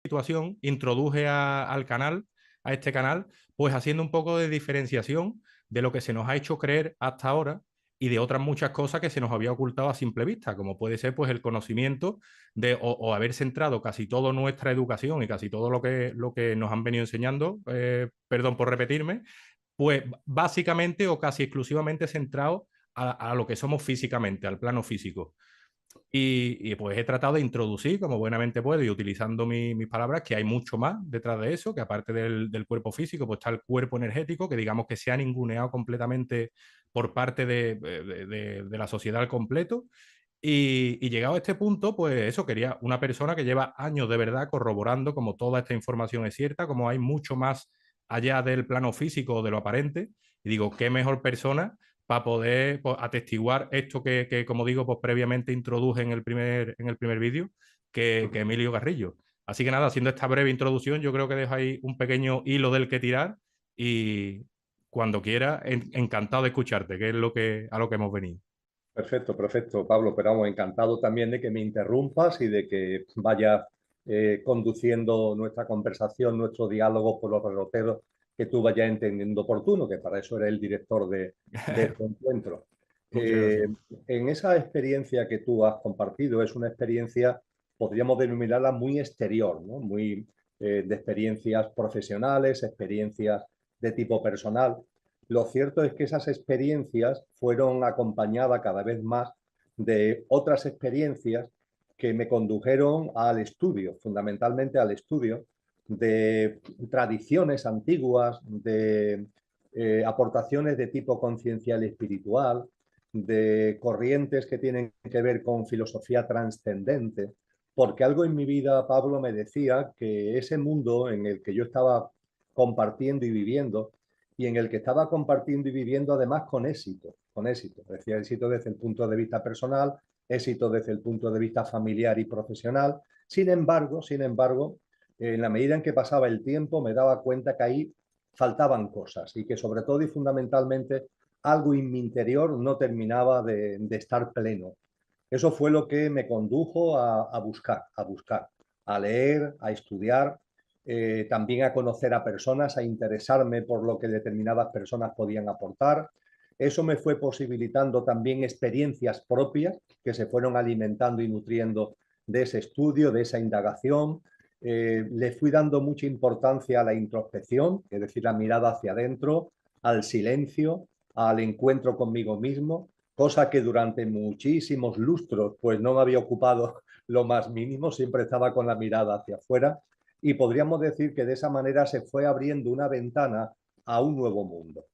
situación, introduje al canal, a este canal, pues haciendo un poco de diferenciación de lo que se nos ha hecho creer hasta ahora y de otras muchas cosas que se nos había ocultado a simple vista, como puede ser pues el conocimiento de o haber centrado casi toda nuestra educación y casi todo lo que nos han venido enseñando, perdón por repetirme, pues básicamente o casi exclusivamente centrado a lo que somos físicamente, al plano físico. Pues he tratado de introducir, como buenamente puedo, y utilizando mis palabras, que hay mucho más detrás de eso, que aparte del cuerpo físico, pues está el cuerpo energético, que digamos que se ha ninguneado completamente por parte de la sociedad al completo. Y llegado a este punto, pues eso, quería una persona que lleva años de verdad corroborando como toda esta información es cierta, como hay mucho más allá del plano físico o de lo aparente. Y digo, qué mejor persona para poder pues, atestiguar esto que, como digo, pues previamente introduje en el primer vídeo, que Emilio Garrillo. Así que nada, haciendo esta breve introducción, yo creo que dejo ahí un pequeño hilo del que tirar y cuando quiera, encantado de escucharte, que es a lo que hemos venido. Perfecto, perfecto, Pablo, pero vamos, encantado también de que me interrumpas y de que vayas conduciendo nuestra conversación, nuestro diálogo por los derroteros que tú vayas entendiendo oportuno, que para eso eres el director de este encuentro. Muchas Eh, gracias. en esa experiencia que tú has compartido, es una experiencia, podríamos denominarla muy exterior, ¿no? Muy de experiencias profesionales, experiencias de tipo personal. Lo cierto es que esas experiencias fueron acompañadas cada vez más de otras experiencias que me condujeron al estudio, fundamentalmente al estudio de tradiciones antiguas, de aportaciones de tipo conciencial y espiritual, de corrientes que tienen que ver con filosofía trascendente, porque algo en mi vida, Pablo, me decía que ese mundo en el que yo estaba compartiendo y viviendo, y en el que estaba compartiendo y viviendo además con éxito. Decía éxito desde el punto de vista personal, éxito desde el punto de vista familiar y profesional. Sin embargo, en la medida en que pasaba el tiempo me daba cuenta que ahí faltaban cosas y que sobre todo y fundamentalmente algo en mi interior no terminaba de estar pleno. Eso fue lo que me condujo buscar, a leer, a estudiar, también a conocer a personas, a interesarme por lo que determinadas personas podían aportar. Eso me fue posibilitando también experiencias propias que se fueron alimentando y nutriendo de ese estudio, de esa indagación. Le fui dando mucha importancia a la introspección, es decir, la mirada hacia adentro, al silencio, al encuentro conmigo mismo, cosa que durante muchísimos lustros pues no me había ocupado lo más mínimo, siempre estaba con la mirada hacia afuera y podríamos decir que de esa manera se fue abriendo una ventana a un nuevo mundo.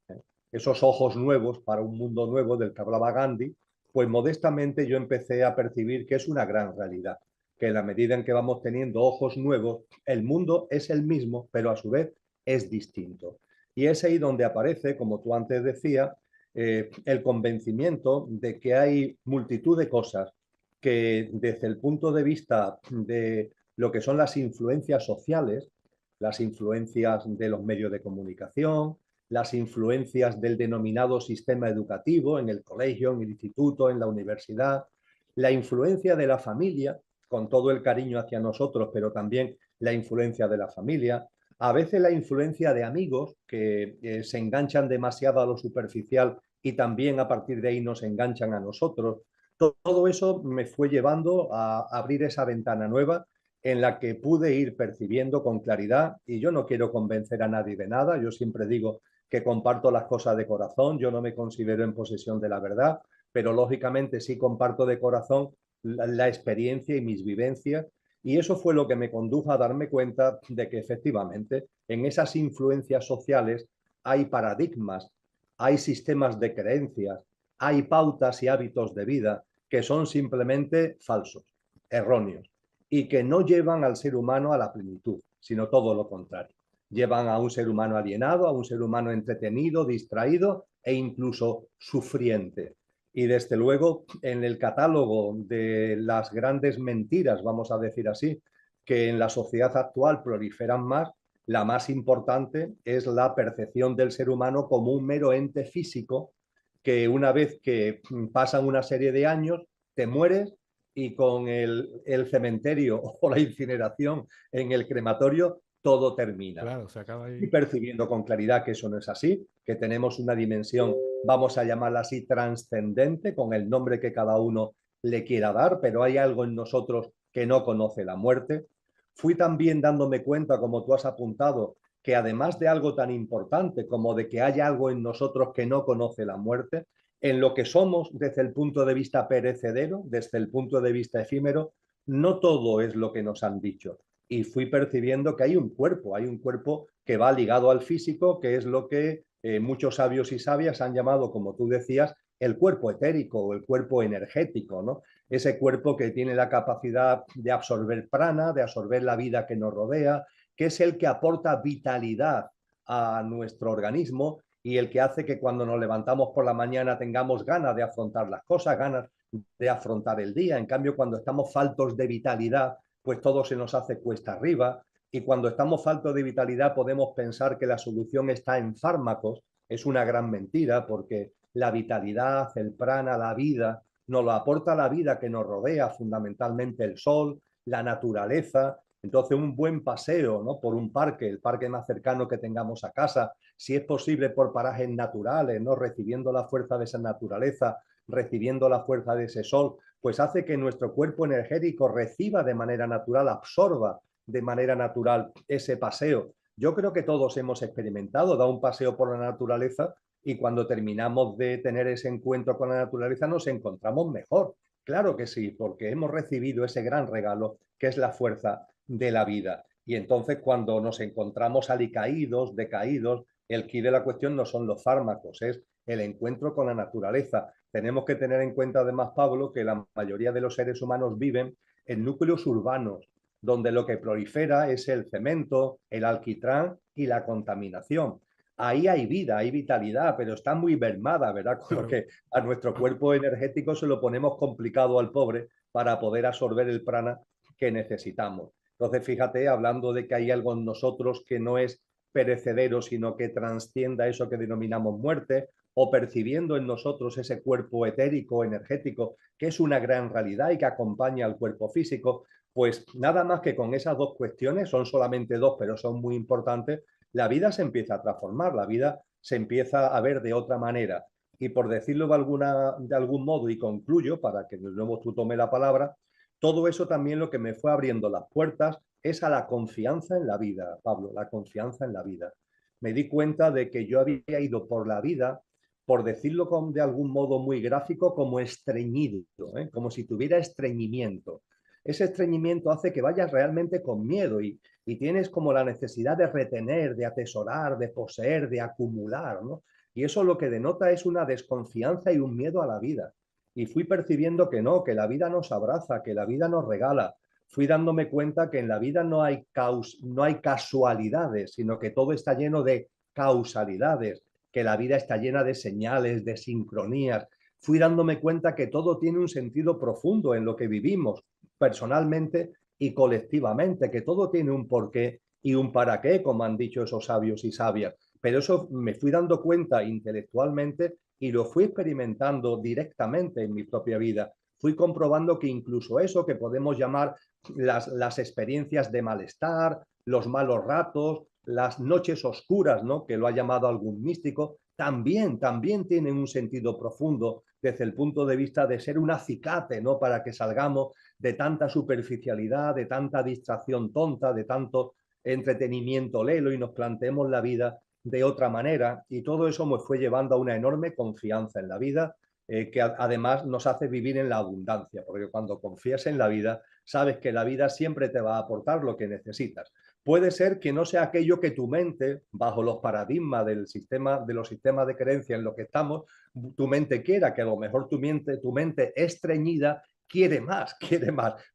Esos ojos nuevos para un mundo nuevo del que hablaba Gandhi, pues modestamente yo empecé a percibir que es una gran realidad, que en la medida en que vamos teniendo ojos nuevos, el mundo es el mismo, pero a su vez es distinto. Y es ahí donde aparece, como tú antes decías, el convencimiento de que hay multitud de cosas que desde el punto de vista de lo que son las influencias sociales, las influencias de los medios de comunicación, las influencias del denominado sistema educativo en el colegio, en el instituto, en la universidad, la influencia de la familia, con todo el cariño hacia nosotros, pero también la influencia de la familia, a veces la influencia de amigos que se enganchan demasiado a lo superficial y también a partir de ahí nos enganchan a nosotros. Todo eso me fue llevando a abrir esa ventana nueva en la que pude ir percibiendo con claridad, y yo no quiero convencer a nadie de nada, yo siempre digo que comparto las cosas de corazón, yo no me considero en posesión de la verdad, pero lógicamente sí comparto de corazón la experiencia y mis vivencias, y eso fue lo que me condujo a darme cuenta de que efectivamente en esas influencias sociales hay paradigmas, hay sistemas de creencias, hay pautas y hábitos de vida que son simplemente falsos, erróneos, y que no llevan al ser humano a la plenitud, sino todo lo contrario. Llevan a un ser humano alienado, a un ser humano entretenido, distraído e incluso sufriente. Y desde luego, en el catálogo de las grandes mentiras, vamos a decir así, que en la sociedad actual proliferan más, la más importante es la percepción del ser humano como un mero ente físico que una vez que pasan una serie de años, te mueres y con el cementerio o la incineración en el crematorio, todo termina. Claro, se acaba Y ahí. percibiendo con claridad que eso no es así, que tenemos una dimensión, vamos a llamarla así, trascendente, con el nombre que cada uno le quiera dar, pero hay algo en nosotros que no conoce la muerte. Fui también dándome cuenta, como tú has apuntado, que además de algo tan importante como de que hay algo en nosotros que no conoce la muerte, en lo que somos desde el punto de vista perecedero, desde el punto de vista efímero, no todo es lo que nos han dicho. Y fui percibiendo que hay un cuerpo que va ligado al físico, que es lo que muchos sabios y sabias han llamado, como tú decías, el cuerpo etérico o el cuerpo energético, ¿no? Ese cuerpo que tiene la capacidad de absorber prana, de absorber la vida que nos rodea, que es el que aporta vitalidad a nuestro organismo y el que hace que cuando nos levantamos por la mañana tengamos ganas de afrontar las cosas, ganas de afrontar el día. En cambio, cuando estamos faltos de vitalidad, pues todo se nos hace cuesta arriba. Y cuando estamos faltos de vitalidad podemos pensar que la solución está en fármacos. Es una gran mentira porque la vitalidad, el prana, la vida, nos lo aporta la vida que nos rodea, fundamentalmente el sol, la naturaleza. Entonces, un buen paseo, ¿no? Por un parque, el parque más cercano que tengamos a casa, si es posible por parajes naturales, ¿no? Recibiendo la fuerza de esa naturaleza, recibiendo la fuerza de ese sol, pues hace que nuestro cuerpo energético reciba de manera natural, absorba de manera natural ese paseo. Yo creo que todos hemos experimentado dar un paseo por la naturaleza y cuando terminamos de tener ese encuentro con la naturaleza nos encontramos mejor. Claro que sí, porque hemos recibido ese gran regalo que es la fuerza de la vida. Y entonces cuando nos encontramos alicaídos, decaídos, el quid de la cuestión no son los fármacos, es el encuentro con la naturaleza. Tenemos que tener en cuenta además, Pablo, que la mayoría de los seres humanos viven en núcleos urbanos, donde lo que prolifera es el cemento, el alquitrán y la contaminación. Ahí hay vida, hay vitalidad, pero está muy mermada, ¿verdad? Con lo Claro. que a nuestro cuerpo energético se lo ponemos complicado al pobre para poder absorber el prana que necesitamos. Entonces, fíjate, hablando de que hay algo en nosotros que no es perecedero, sino que trascienda eso que denominamos muerte, o percibiendo en nosotros ese cuerpo etérico, energético, que es una gran realidad y que acompaña al cuerpo físico, pues nada más que con esas dos cuestiones, son solamente dos, pero son muy importantes, la vida se empieza a transformar, la vida se empieza a ver de otra manera. Y por decirlo de algún modo, y concluyo, para que de nuevo tú tome la palabra, todo eso también lo que me fue abriendo las puertas es a la confianza en la vida, Pablo, la confianza en la vida. Me di cuenta de que yo había ido por la vida, por decirlo de algún modo muy gráfico, como estreñido, como si tuviera estreñimiento. Ese estreñimiento hace que vayas realmente con miedo y tienes como la necesidad de retener, de atesorar, de poseer, de acumular, ¿no? Y eso lo que denota es una desconfianza y un miedo a la vida. Y fui percibiendo que no, que la vida nos abraza, que la vida nos regala. Fui dándome cuenta que en la vida no hay casualidades, sino que todo está lleno de causalidades, que la vida está llena de señales, de sincronías. Fui dándome cuenta que todo tiene un sentido profundo en lo que vivimos personalmente y colectivamente, que todo tiene un porqué y un para qué, como han dicho esos sabios y sabias. Pero eso me fui dando cuenta intelectualmente y lo fui experimentando directamente en mi propia vida. Fui comprobando que incluso eso que podemos llamar las experiencias de malestar, los malos ratos, las noches oscuras, ¿no? Que lo ha llamado algún místico, también tienen un sentido profundo desde el punto de vista de ser un acicate, ¿no? Para que salgamos de tanta superficialidad, de tanta distracción tonta, de tanto entretenimiento lelo y nos planteemos la vida de otra manera. Y todo eso me fue llevando a una enorme confianza en la vida, que además nos hace vivir en la abundancia, porque cuando confías en la vida, sabes que la vida siempre te va a aportar lo que necesitas. Puede ser que no sea aquello que tu mente, bajo los paradigmas del sistema, de los sistemas de creencia en los que estamos, tu mente quiera, que a lo mejor tu mente estreñida quiere más,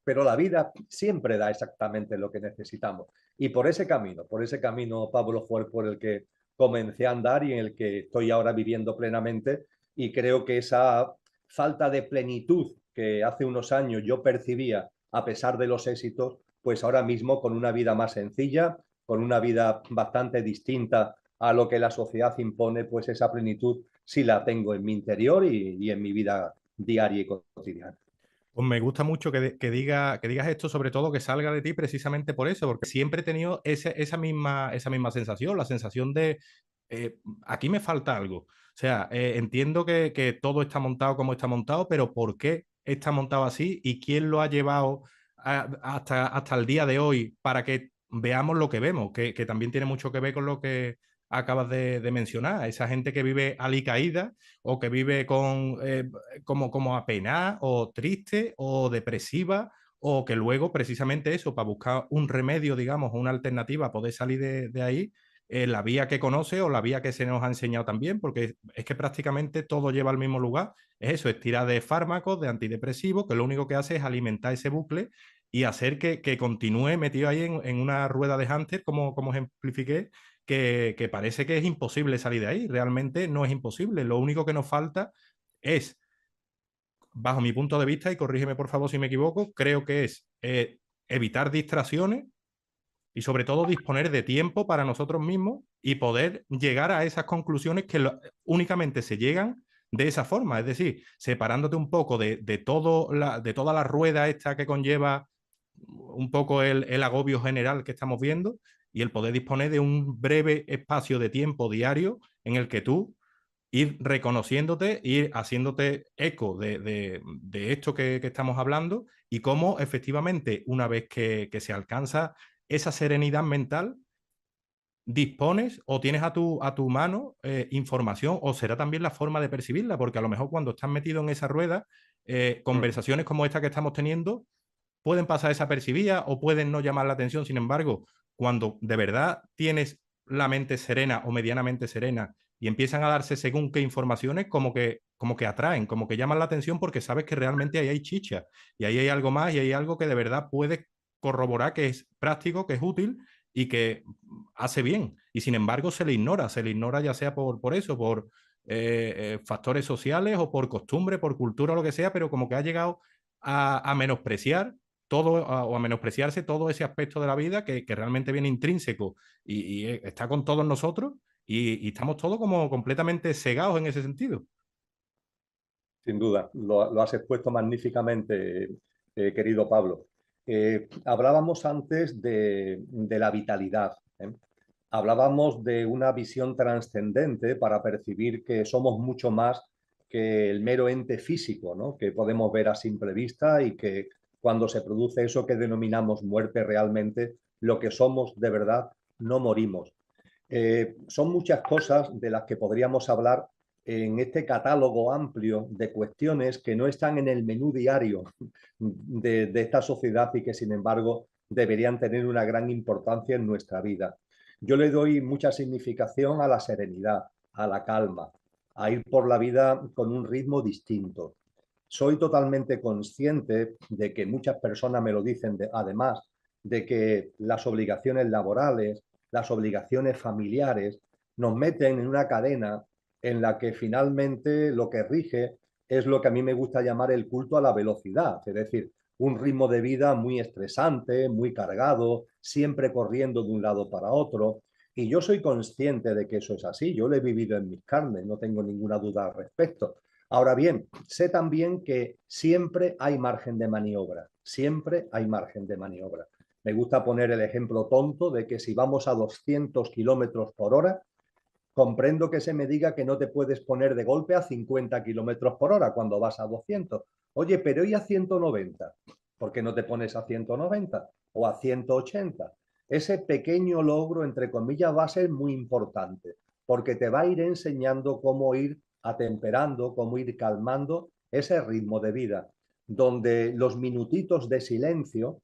pero la vida siempre da exactamente lo que necesitamos. Y por ese camino, Pablo, fue por el que comencé a andar y en el que estoy ahora viviendo plenamente. Y creo que esa falta de plenitud que hace unos años yo percibía a pesar de los éxitos, pues ahora mismo con una vida más sencilla, con una vida bastante distinta a lo que la sociedad impone, pues esa plenitud sí la tengo en mi interior y en mi vida diaria y cotidiana. Pues me gusta mucho que digas esto, sobre todo que salga de ti precisamente por eso, porque siempre he tenido esa misma sensación, la sensación de eh, aquí me falta algo. O sea, entiendo que todo está montado como está montado, pero ¿por qué está montado así y quién lo ha llevado hasta el día de hoy para que veamos lo que vemos? Que también tiene mucho que ver con lo que acabas de mencionar, esa gente que vive alicaída o que vive como apenada o triste o depresiva o que luego precisamente eso, para buscar un remedio, digamos, una alternativa, poder salir de ahí, la vía que conoce o la vía que se nos ha enseñado también, porque es que prácticamente todo lleva al mismo lugar. Es eso, es tirar de fármacos, de antidepresivos, que lo único que hace es alimentar ese bucle y hacer que continúe metido ahí en una rueda de hámster, como ejemplifiqué, que parece que es imposible salir de ahí. Realmente no es imposible. Lo único que nos falta es, bajo mi punto de vista, y corrígeme por favor si me equivoco, creo que es evitar distracciones y sobre todo disponer de tiempo para nosotros mismos y poder llegar a esas conclusiones que únicamente se llegan de esa forma, es decir, separándote un poco de toda la rueda esta que conlleva un poco el agobio general que estamos viendo y el poder disponer de un breve espacio de tiempo diario en el que tú ir reconociéndote, ir haciéndote eco de esto que estamos hablando y cómo efectivamente una vez que se alcanza esa serenidad mental, dispones o tienes a tu mano información o será también la forma de percibirla, porque a lo mejor cuando estás metido en esa rueda, Mm. conversaciones como esta que estamos teniendo pueden pasar desapercibidas o pueden no llamar la atención. Sin embargo, cuando de verdad tienes la mente serena o medianamente serena y empiezan a darse según qué informaciones, como que atraen, como que llaman la atención porque sabes que realmente ahí hay chicha y ahí hay algo más y hay algo que de verdad puede corroborar que es práctico, que es útil y que hace bien. Y sin embargo se le ignora ya sea por eso, por factores sociales o por costumbre, por cultura o lo que sea, pero como que ha llegado a menospreciar o a menospreciarse todo ese aspecto de la vida que realmente viene intrínseco y está con todos nosotros y estamos todos como completamente cegados en ese sentido. Sin duda, lo has expuesto magníficamente, querido Pablo. Hablábamos antes de la vitalidad, ¿eh? Hablábamos de una visión trascendente para percibir que somos mucho más que el mero ente físico, ¿no? Que podemos ver a simple vista y que cuando se produce eso que denominamos muerte realmente, lo que somos de verdad, no morimos. Son muchas cosas de las que podríamos hablar en este catálogo amplio de cuestiones que no están en el menú diario de esta sociedad y que sin embargo deberían tener una gran importancia en nuestra vida. Yo le doy mucha significación a la serenidad, a la calma, a ir por la vida con un ritmo distinto. Soy totalmente consciente de que muchas personas me lo dicen, además de que las obligaciones laborales, las obligaciones familiares, nos meten en una cadena en la que finalmente lo que rige es lo que a mí me gusta llamar el culto a la velocidad, es decir, un ritmo de vida muy estresante, muy cargado, siempre corriendo de un lado para otro. Y yo soy consciente de que eso es así, yo lo he vivido en mis carnes, no tengo ninguna duda al respecto. Ahora bien, sé también que siempre hay margen de maniobra, siempre hay margen de maniobra. Me gusta poner el ejemplo tonto de que si vamos a 200 kilómetros por hora, comprendo que se me diga que no te puedes poner de golpe a 50 kilómetros por hora cuando vas a 200. Oye, pero ¿y a 190? ¿Por qué no te pones a 190 o a 180? Ese pequeño logro, entre comillas, va a ser muy importante porque te va a ir enseñando cómo ir atemperando, cómo ir calmando ese ritmo de vida, donde los minutitos de silencio,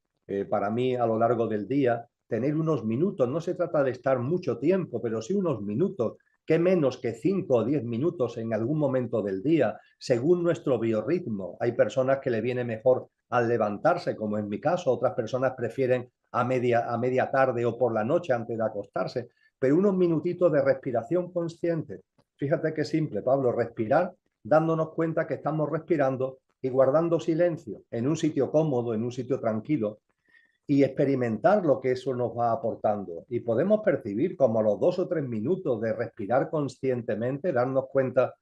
para mí a lo largo del día, tener unos minutos, no se trata de estar mucho tiempo, pero sí unos minutos, qué menos que 5 o 10 minutos en algún momento del día, según nuestro biorritmo. Hay personas que le viene mejor al levantarse, como en mi caso, otras personas prefieren a media tarde o por la noche antes de acostarse, pero unos minutitos de respiración consciente. Fíjate qué simple, Pablo, respirar dándonos cuenta que estamos respirando y guardando silencio en un sitio cómodo, en un sitio tranquilo, y experimentar lo que eso nos va aportando. Y podemos percibir como a los 2 o 3 minutos de respirar conscientemente, darnos cuenta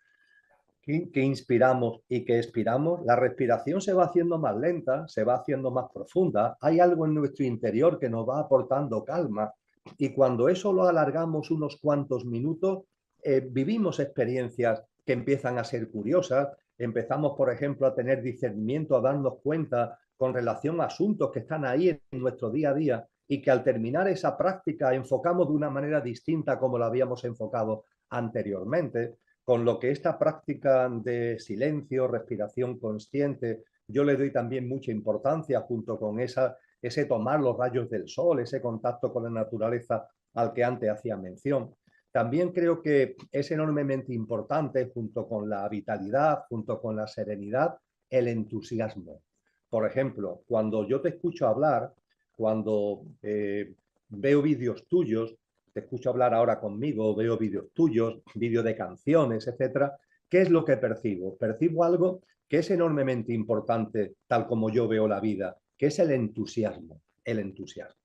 que inspiramos y que expiramos, la respiración se va haciendo más lenta, se va haciendo más profunda. Hay algo en nuestro interior que nos va aportando calma y cuando eso lo alargamos unos cuantos minutos, vivimos experiencias que empiezan a ser curiosas. Empezamos, por ejemplo, a tener discernimiento, a darnos cuenta con relación a asuntos que están ahí en nuestro día a día y que al terminar esa práctica enfocamos de una manera distinta como la habíamos enfocado anteriormente, con lo que esta práctica de silencio, respiración consciente, yo le doy también mucha importancia junto con ese tomar los rayos del sol, ese contacto con la naturaleza al que antes hacía mención. También creo que es enormemente importante, junto con la vitalidad, junto con la serenidad, el entusiasmo. Por ejemplo, cuando yo te escucho hablar, cuando veo vídeos tuyos, te escucho hablar ahora conmigo, veo vídeos tuyos, vídeos de canciones, etcétera, ¿qué es lo que percibo? Percibo algo que es enormemente importante, tal como yo veo la vida, que es el entusiasmo. El entusiasmo.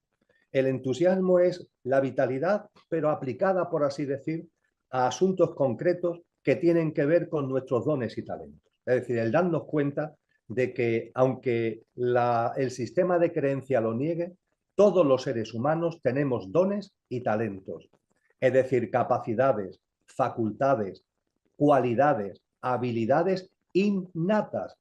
El entusiasmo es la vitalidad, pero aplicada, por así decir, a asuntos concretos que tienen que ver con nuestros dones y talentos. Es decir, el darnos cuenta de que aunque el sistema de creencia lo niegue, todos los seres humanos tenemos dones y talentos. Es decir, capacidades, facultades, cualidades, habilidades innatas,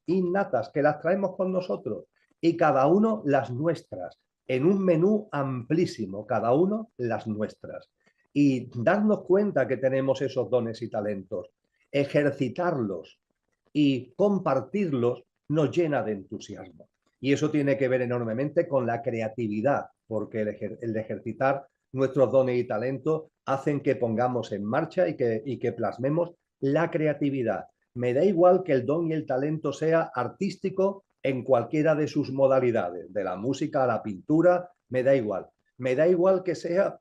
que las traemos con nosotros y cada uno las nuestras, en un menú amplísimo, cada uno las nuestras. Y darnos cuenta que tenemos esos dones y talentos, ejercitarlos y compartirlos nos llena de entusiasmo. Y eso tiene que ver enormemente con la creatividad, porque el ejercitar nuestros dones y talentos hacen que pongamos en marcha y que plasmemos la creatividad. Me da igual que el don y el talento sea artístico en cualquiera de sus modalidades, de la música a la pintura, me da igual. Me da igual que sea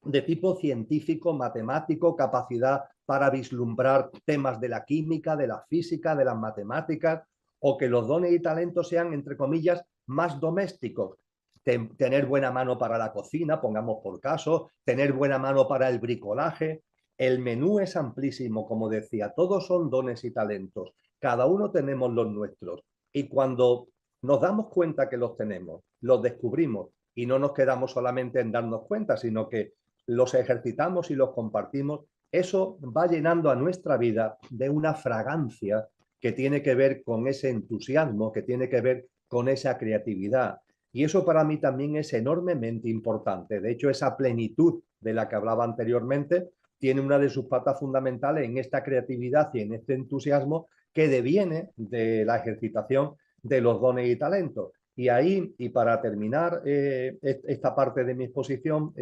de tipo científico, matemático, capacidad para vislumbrar temas de la química, de la física, de las matemáticas, o que los dones y talentos sean, entre comillas, más domésticos. Tener buena mano para la cocina, pongamos por caso, tener buena mano para el bricolaje. El menú es amplísimo, como decía, todos son dones y talentos, cada uno tenemos los nuestros. Y cuando nos damos cuenta que los tenemos, los descubrimos y no nos quedamos solamente en darnos cuenta, sino que los ejercitamos y los compartimos, eso va llenando a nuestra vida de una fragancia que tiene que ver con ese entusiasmo, que tiene que ver con esa creatividad. Y eso para mí también es enormemente importante. De hecho, esa plenitud de la que hablaba anteriormente tiene una de sus patas fundamentales en esta creatividad y en este entusiasmo que deviene de la ejercitación de los dones y talentos. Y ahí, y para terminar esta parte de mi exposición,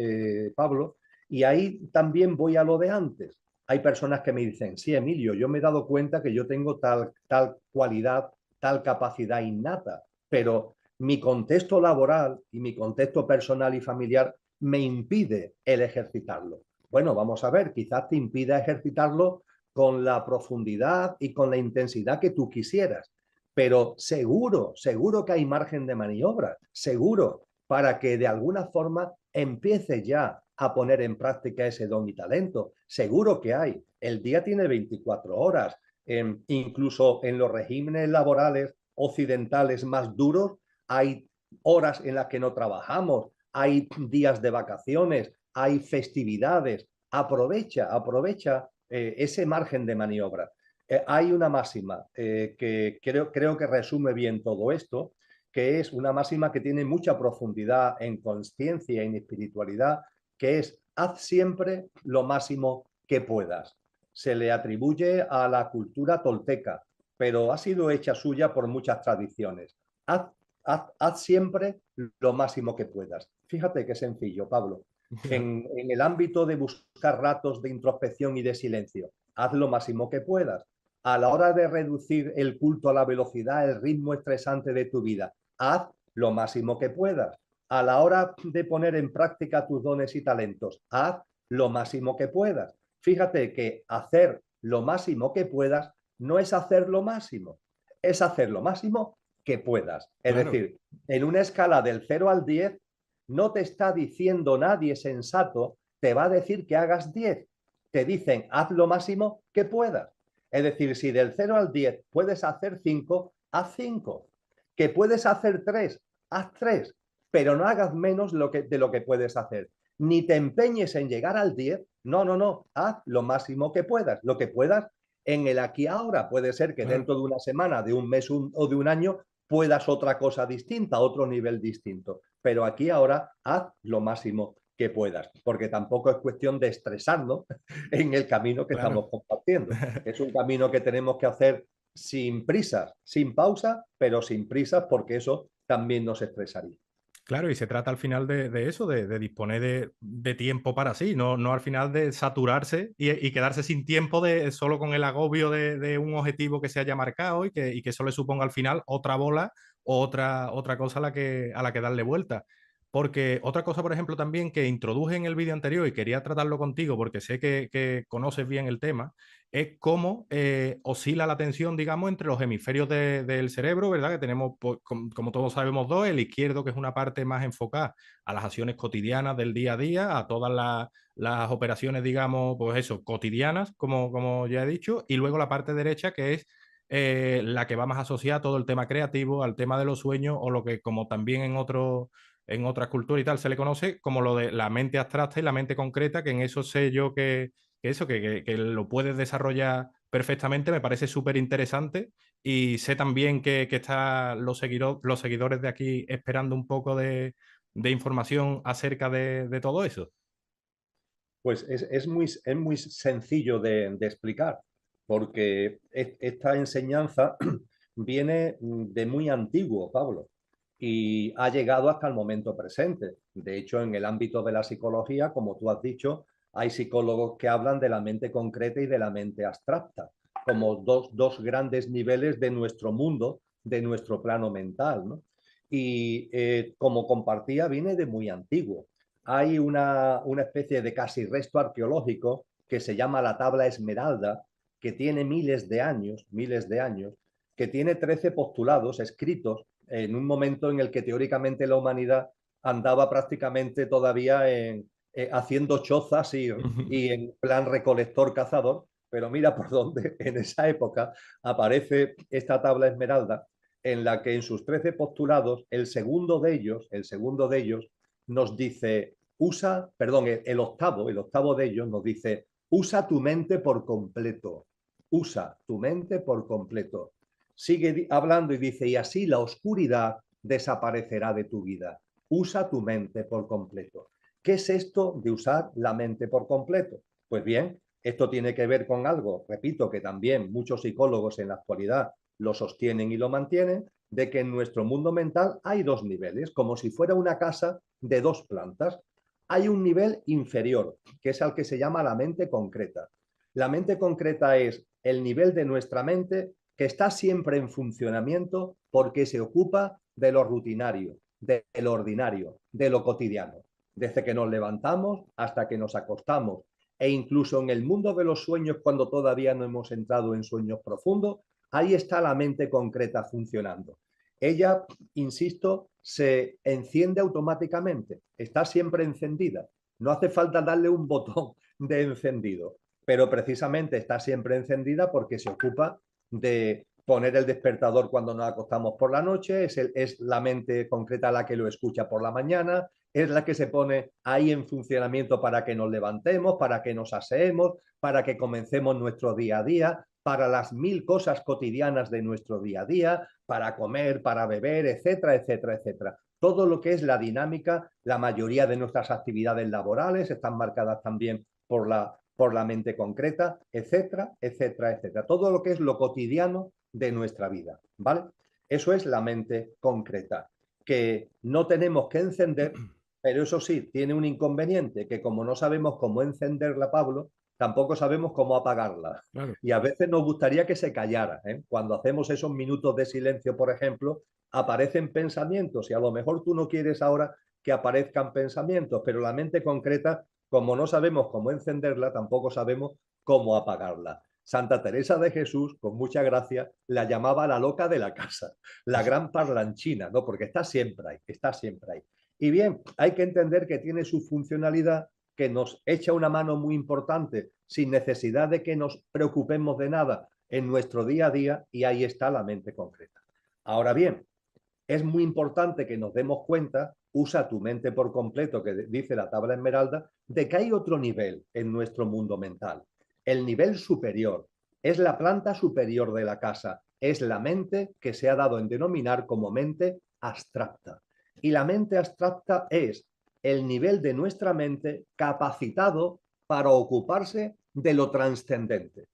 Pablo, y ahí también voy a lo de antes. Hay personas que me dicen, sí, Emilio, yo me he dado cuenta que yo tengo tal cualidad, tal capacidad innata, pero mi contexto laboral y mi contexto personal y familiar me impide el ejercitarlo. Bueno, vamos a ver, quizás te impida ejercitarlo con la profundidad y con la intensidad que tú quisieras, pero seguro que hay margen de maniobra, seguro, para que de alguna forma empiece ya a poner en práctica ese don y talento. Seguro que hay. El día tiene 24 horas. Incluso en los regímenes laborales occidentales más duros hay horas en las que no trabajamos, hay días de vacaciones, hay festividades. Aprovecha ese margen de maniobra. Hay una máxima que creo que resume bien todo esto, que es una máxima que tiene mucha profundidad en conciencia y en espiritualidad, que es haz siempre lo máximo que puedas. Se le atribuye a la cultura tolteca, pero ha sido hecha suya por muchas tradiciones. Haz siempre lo máximo que puedas. Fíjate qué sencillo, Pablo. En el ámbito de buscar ratos de introspección y de silencio, haz lo máximo que puedas. A la hora de reducir el culto a la velocidad, el ritmo estresante de tu vida, haz lo máximo que puedas. A la hora de poner en práctica tus dones y talentos, haz lo máximo que puedas. Fíjate que hacer lo máximo que puedas no es hacer lo máximo, es hacer lo máximo que puedas. Es Claro. decir, en una escala del 0 al 10, no te está diciendo nadie sensato, te va a decir que hagas 10. Te dicen, haz lo máximo que puedas. Es decir, si del 0 al 10 puedes hacer 5, haz 5. Que puedes hacer 3, haz 3, pero no hagas menos de lo que puedes hacer. Ni te empeñes en llegar al 10, no, no, no, haz lo máximo que puedas, lo que puedas en el aquí ahora. Puede ser que Claro. dentro de una semana, de un mes o de un año, puedas otra cosa distinta, otro nivel distinto. Pero aquí ahora haz lo máximo que puedas, porque tampoco es cuestión de estresarnos en el camino que Claro. estamos compartiendo. Es un camino que tenemos que hacer sin prisas, sin pausa, pero sin prisas, porque eso también nos estresaría. Claro, y se trata al final de eso, de disponer de tiempo para sí, no al final de saturarse y quedarse sin tiempo solo con el agobio de un objetivo que se haya marcado y que eso le suponga al final otra bola o otra cosa a la que darle vuelta. Porque otra cosa, por ejemplo, también que introduje en el vídeo anterior y quería tratarlo contigo porque sé que conoces bien el tema, es cómo oscila la atención, digamos, entre los hemisferios del cerebro, ¿verdad? Que tenemos, pues, como todos sabemos, dos, el izquierdo, que es una parte más enfocada a las acciones cotidianas del día a día, a todas las operaciones, digamos, pues eso, cotidianas, como ya he dicho, y luego la parte derecha, que es la que va más asociada a todo el tema creativo, al tema de los sueños, o lo que como también en otras culturas y tal se le conoce como lo de la mente abstracta y la mente concreta, que en eso sé yo que lo puedes desarrollar perfectamente, me parece súper interesante y sé también que están los seguidores de aquí esperando un poco de información acerca de todo eso. Pues es muy sencillo de explicar, porque esta enseñanza viene de muy antiguo, Pablo, y ha llegado hasta el momento presente. De hecho, en el ámbito de la psicología, como tú has dicho, hay psicólogos que hablan de la mente concreta y de la mente abstracta, como dos grandes niveles de nuestro mundo, de nuestro plano mental, ¿no? Y como compartía, viene de muy antiguo. Hay una especie de casi resto arqueológico que se llama la tabla Esmeralda, que tiene miles de años, que tiene 13 postulados escritos en un momento en el que teóricamente la humanidad andaba prácticamente todavía haciendo chozas y en plan recolector-cazador, pero mira por dónde en esa época aparece esta tabla Esmeralda en la que en sus 13 postulados el segundo de ellos nos dice, el octavo de ellos nos dice, usa tu mente por completo, usa tu mente por completo. Sigue hablando y dice, y así la oscuridad desaparecerá de tu vida. Usa tu mente por completo. ¿Qué es esto de usar la mente por completo? Pues bien, esto tiene que ver con algo, repito, que también muchos psicólogos en la actualidad lo sostienen y lo mantienen, de que en nuestro mundo mental hay dos niveles, como si fuera una casa de dos plantas. Hay un nivel inferior, que es al que se llama la mente concreta. La mente concreta es el nivel de nuestra mente que está siempre en funcionamiento porque se ocupa de lo rutinario, de lo ordinario, de lo cotidiano. Desde que nos levantamos hasta que nos acostamos. E incluso en el mundo de los sueños, cuando todavía no hemos entrado en sueños profundos, ahí está la mente concreta funcionando. Ella, insisto, se enciende automáticamente, está siempre encendida. No hace falta darle un botón de encendido, pero precisamente está siempre encendida porque se ocupa de poner el despertador cuando nos acostamos por la noche, es la mente concreta la que lo escucha por la mañana, es la que se pone ahí en funcionamiento para que nos levantemos, para que nos aseemos, para que comencemos nuestro día a día, para las mil cosas cotidianas de nuestro día a día, para comer, para beber, etcétera, etcétera, etcétera. Todo lo que es la dinámica, la mayoría de nuestras actividades laborales están marcadas también por la mente concreta, etcétera, etcétera, etcétera. Todo lo que es lo cotidiano de nuestra vida, ¿vale? Eso es la mente concreta, que no tenemos que encender, pero eso sí, tiene un inconveniente, que como no sabemos cómo encenderla, Pablo, tampoco sabemos cómo apagarla. Claro. Y a veces nos gustaría que se callara. ¿Eh? Cuando hacemos esos minutos de silencio, por ejemplo, aparecen pensamientos y a lo mejor tú no quieres ahora que aparezcan pensamientos, pero la mente concreta, como no sabemos cómo encenderla, tampoco sabemos cómo apagarla. Santa Teresa de Jesús, con mucha gracia, la llamaba la loca de la casa, la gran parlanchina, ¿no? Porque está siempre ahí, está siempre ahí. Y bien, hay que entender que tiene su funcionalidad, que nos echa una mano muy importante sin necesidad de que nos preocupemos de nada en nuestro día a día y ahí está la mente concreta. Ahora bien, es muy importante que nos demos cuenta, usa tu mente por completo, que dice la tabla esmeralda, de que hay otro nivel en nuestro mundo mental. El nivel superior es la planta superior de la casa, es la mente que se ha dado en denominar como mente abstracta. Y la mente abstracta es el nivel de nuestra mente capacitado para ocuparse de lo trascendente,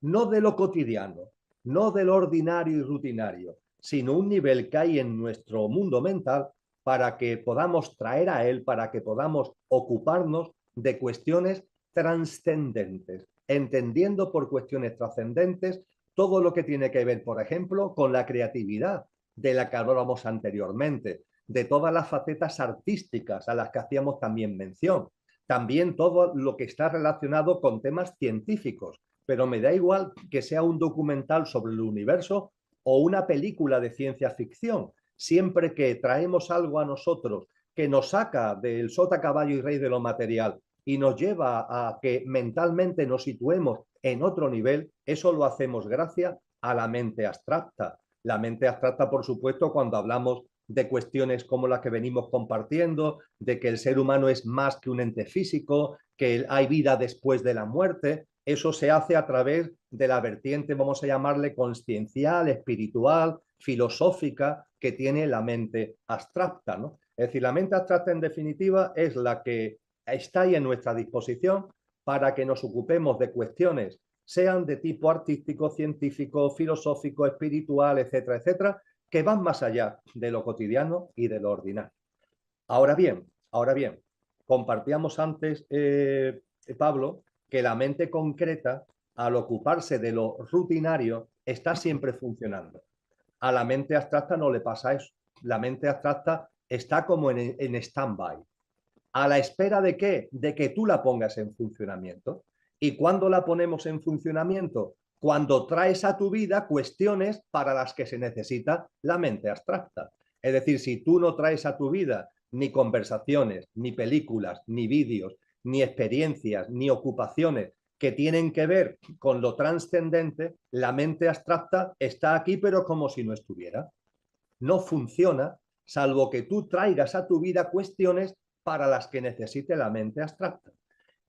no de lo cotidiano, no de lo ordinario y rutinario, sino un nivel que hay en nuestro mundo mental para que podamos traer a él, para que podamos ocuparnos de cuestiones trascendentes, entendiendo por cuestiones trascendentes todo lo que tiene que ver, por ejemplo, con la creatividad de la que hablábamos anteriormente, de todas las facetas artísticas a las que hacíamos también mención, también todo lo que está relacionado con temas científicos, pero me da igual que sea un documental sobre el universo o una película de ciencia ficción, siempre que traemos algo a nosotros que nos saca del sota, caballo y rey de lo material y nos lleva a que mentalmente nos situemos en otro nivel, eso lo hacemos gracias a la mente abstracta. La mente abstracta, por supuesto, cuando hablamos de cuestiones como las que venimos compartiendo, de que el ser humano es más que un ente físico, que hay vida después de la muerte, eso se hace a través de la vertiente, vamos a llamarle consciencial, espiritual, filosófica, que tiene la mente abstracta, ¿no? Es decir, la mente abstracta en definitiva es la que está ahí en nuestra disposición para que nos ocupemos de cuestiones, sean de tipo artístico, científico, filosófico, espiritual, etcétera, etcétera, que van más allá de lo cotidiano y de lo ordinario. Ahora bien, compartíamos antes, Pablo, que la mente concreta, al ocuparse de lo rutinario, está siempre funcionando. A la mente abstracta no le pasa eso. La mente abstracta está como en stand-by. ¿A la espera de qué? De que tú la pongas en funcionamiento. ¿Y cuándo la ponemos en funcionamiento? Cuando traes a tu vida cuestiones para las que se necesita la mente abstracta. Es decir, si tú no traes a tu vida ni conversaciones, ni películas, ni vídeos, ni experiencias, ni ocupaciones que tienen que ver con lo trascendente, la mente abstracta está aquí, pero como si no estuviera. No funciona, salvo que tú traigas a tu vida cuestiones para las que necesite la mente abstracta.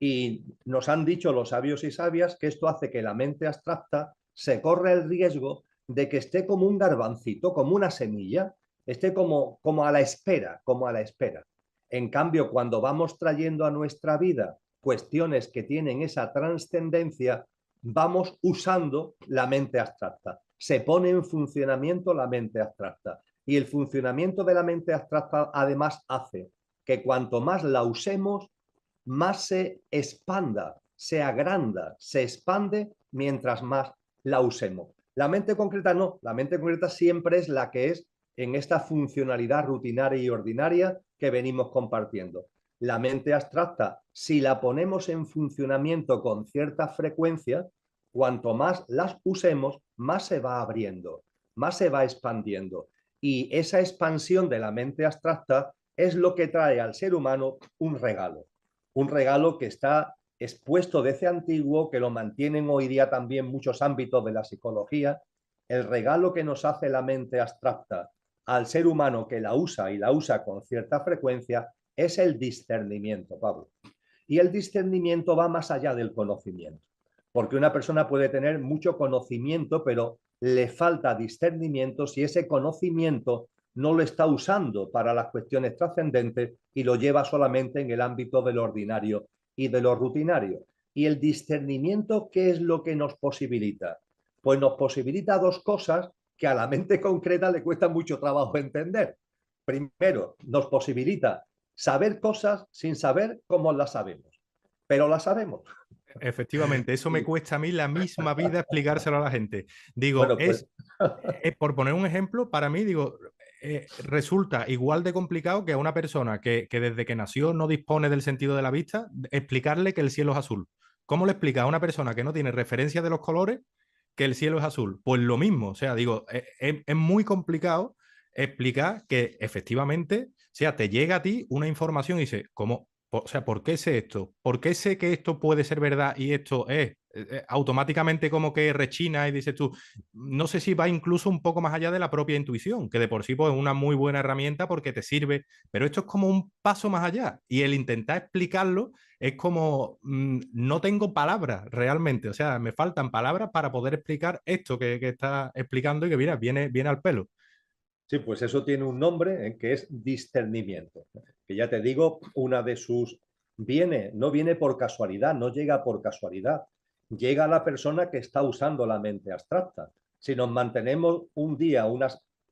Y nos han dicho los sabios y sabias que esto hace que la mente abstracta se corra el riesgo de que esté como un garbancito, como una semilla, esté como a la espera, como a la espera. En cambio, cuando vamos trayendo a nuestra vida cuestiones que tienen esa trascendencia, vamos usando la mente abstracta. Se pone en funcionamiento la mente abstracta. Y el funcionamiento de la mente abstracta además hace que cuanto más la usemos, más se expanda, se agranda, se expande mientras más la usemos. La mente concreta no, la mente concreta siempre es la que es en esta funcionalidad rutinaria y ordinaria que venimos compartiendo. La mente abstracta, si la ponemos en funcionamiento con cierta frecuencia, cuanto más las usemos, más se va abriendo, más se va expandiendo. Y esa expansión de la mente abstracta es lo que trae al ser humano un regalo que está expuesto desde antiguo, que lo mantienen hoy día también muchos ámbitos de la psicología, el regalo que nos hace la mente abstracta al ser humano que la usa y la usa con cierta frecuencia es el discernimiento, Pablo. Y el discernimiento va más allá del conocimiento, porque una persona puede tener mucho conocimiento, pero le falta discernimiento si ese conocimiento no lo está usando para las cuestiones trascendentes y lo lleva solamente en el ámbito de lo ordinario y de lo rutinario. Y el discernimiento, ¿qué es lo que nos posibilita? Pues nos posibilita dos cosas que a la mente concreta le cuesta mucho trabajo entender. Primero, nos posibilita saber cosas sin saber cómo las sabemos, pero las sabemos. Efectivamente, eso me Y, cuesta a mí la misma vida explicárselo a la gente. Digo, bueno, pues por poner un ejemplo, para mí, digo, resulta igual de complicado que a una persona que desde que nació no dispone del sentido de la vista, explicarle que el cielo es azul. ¿Cómo le explica a una persona que no tiene referencia de los colores que el cielo es azul? Pues lo mismo, o sea, digo, es muy complicado explicar que efectivamente, o sea, te llega a ti una información y dices, ¿cómo? O sea, ¿por qué sé esto? ¿Por qué sé que esto puede ser verdad y esto es? Automáticamente como que rechina y dices tú, no sé si va incluso un poco más allá de la propia intuición, que de por sí pues, es una muy buena herramienta porque te sirve, pero esto es como un paso más allá y el intentar explicarlo es como, no tengo palabras realmente, o sea, me faltan palabras para poder explicar esto que está explicando y que mira, viene al pelo. Sí, pues eso tiene un nombre, que es discernimiento. Que ya te digo, una de sus no viene por casualidad, no llega por casualidad. Llega a la persona que está usando la mente abstracta. Si nos mantenemos un día,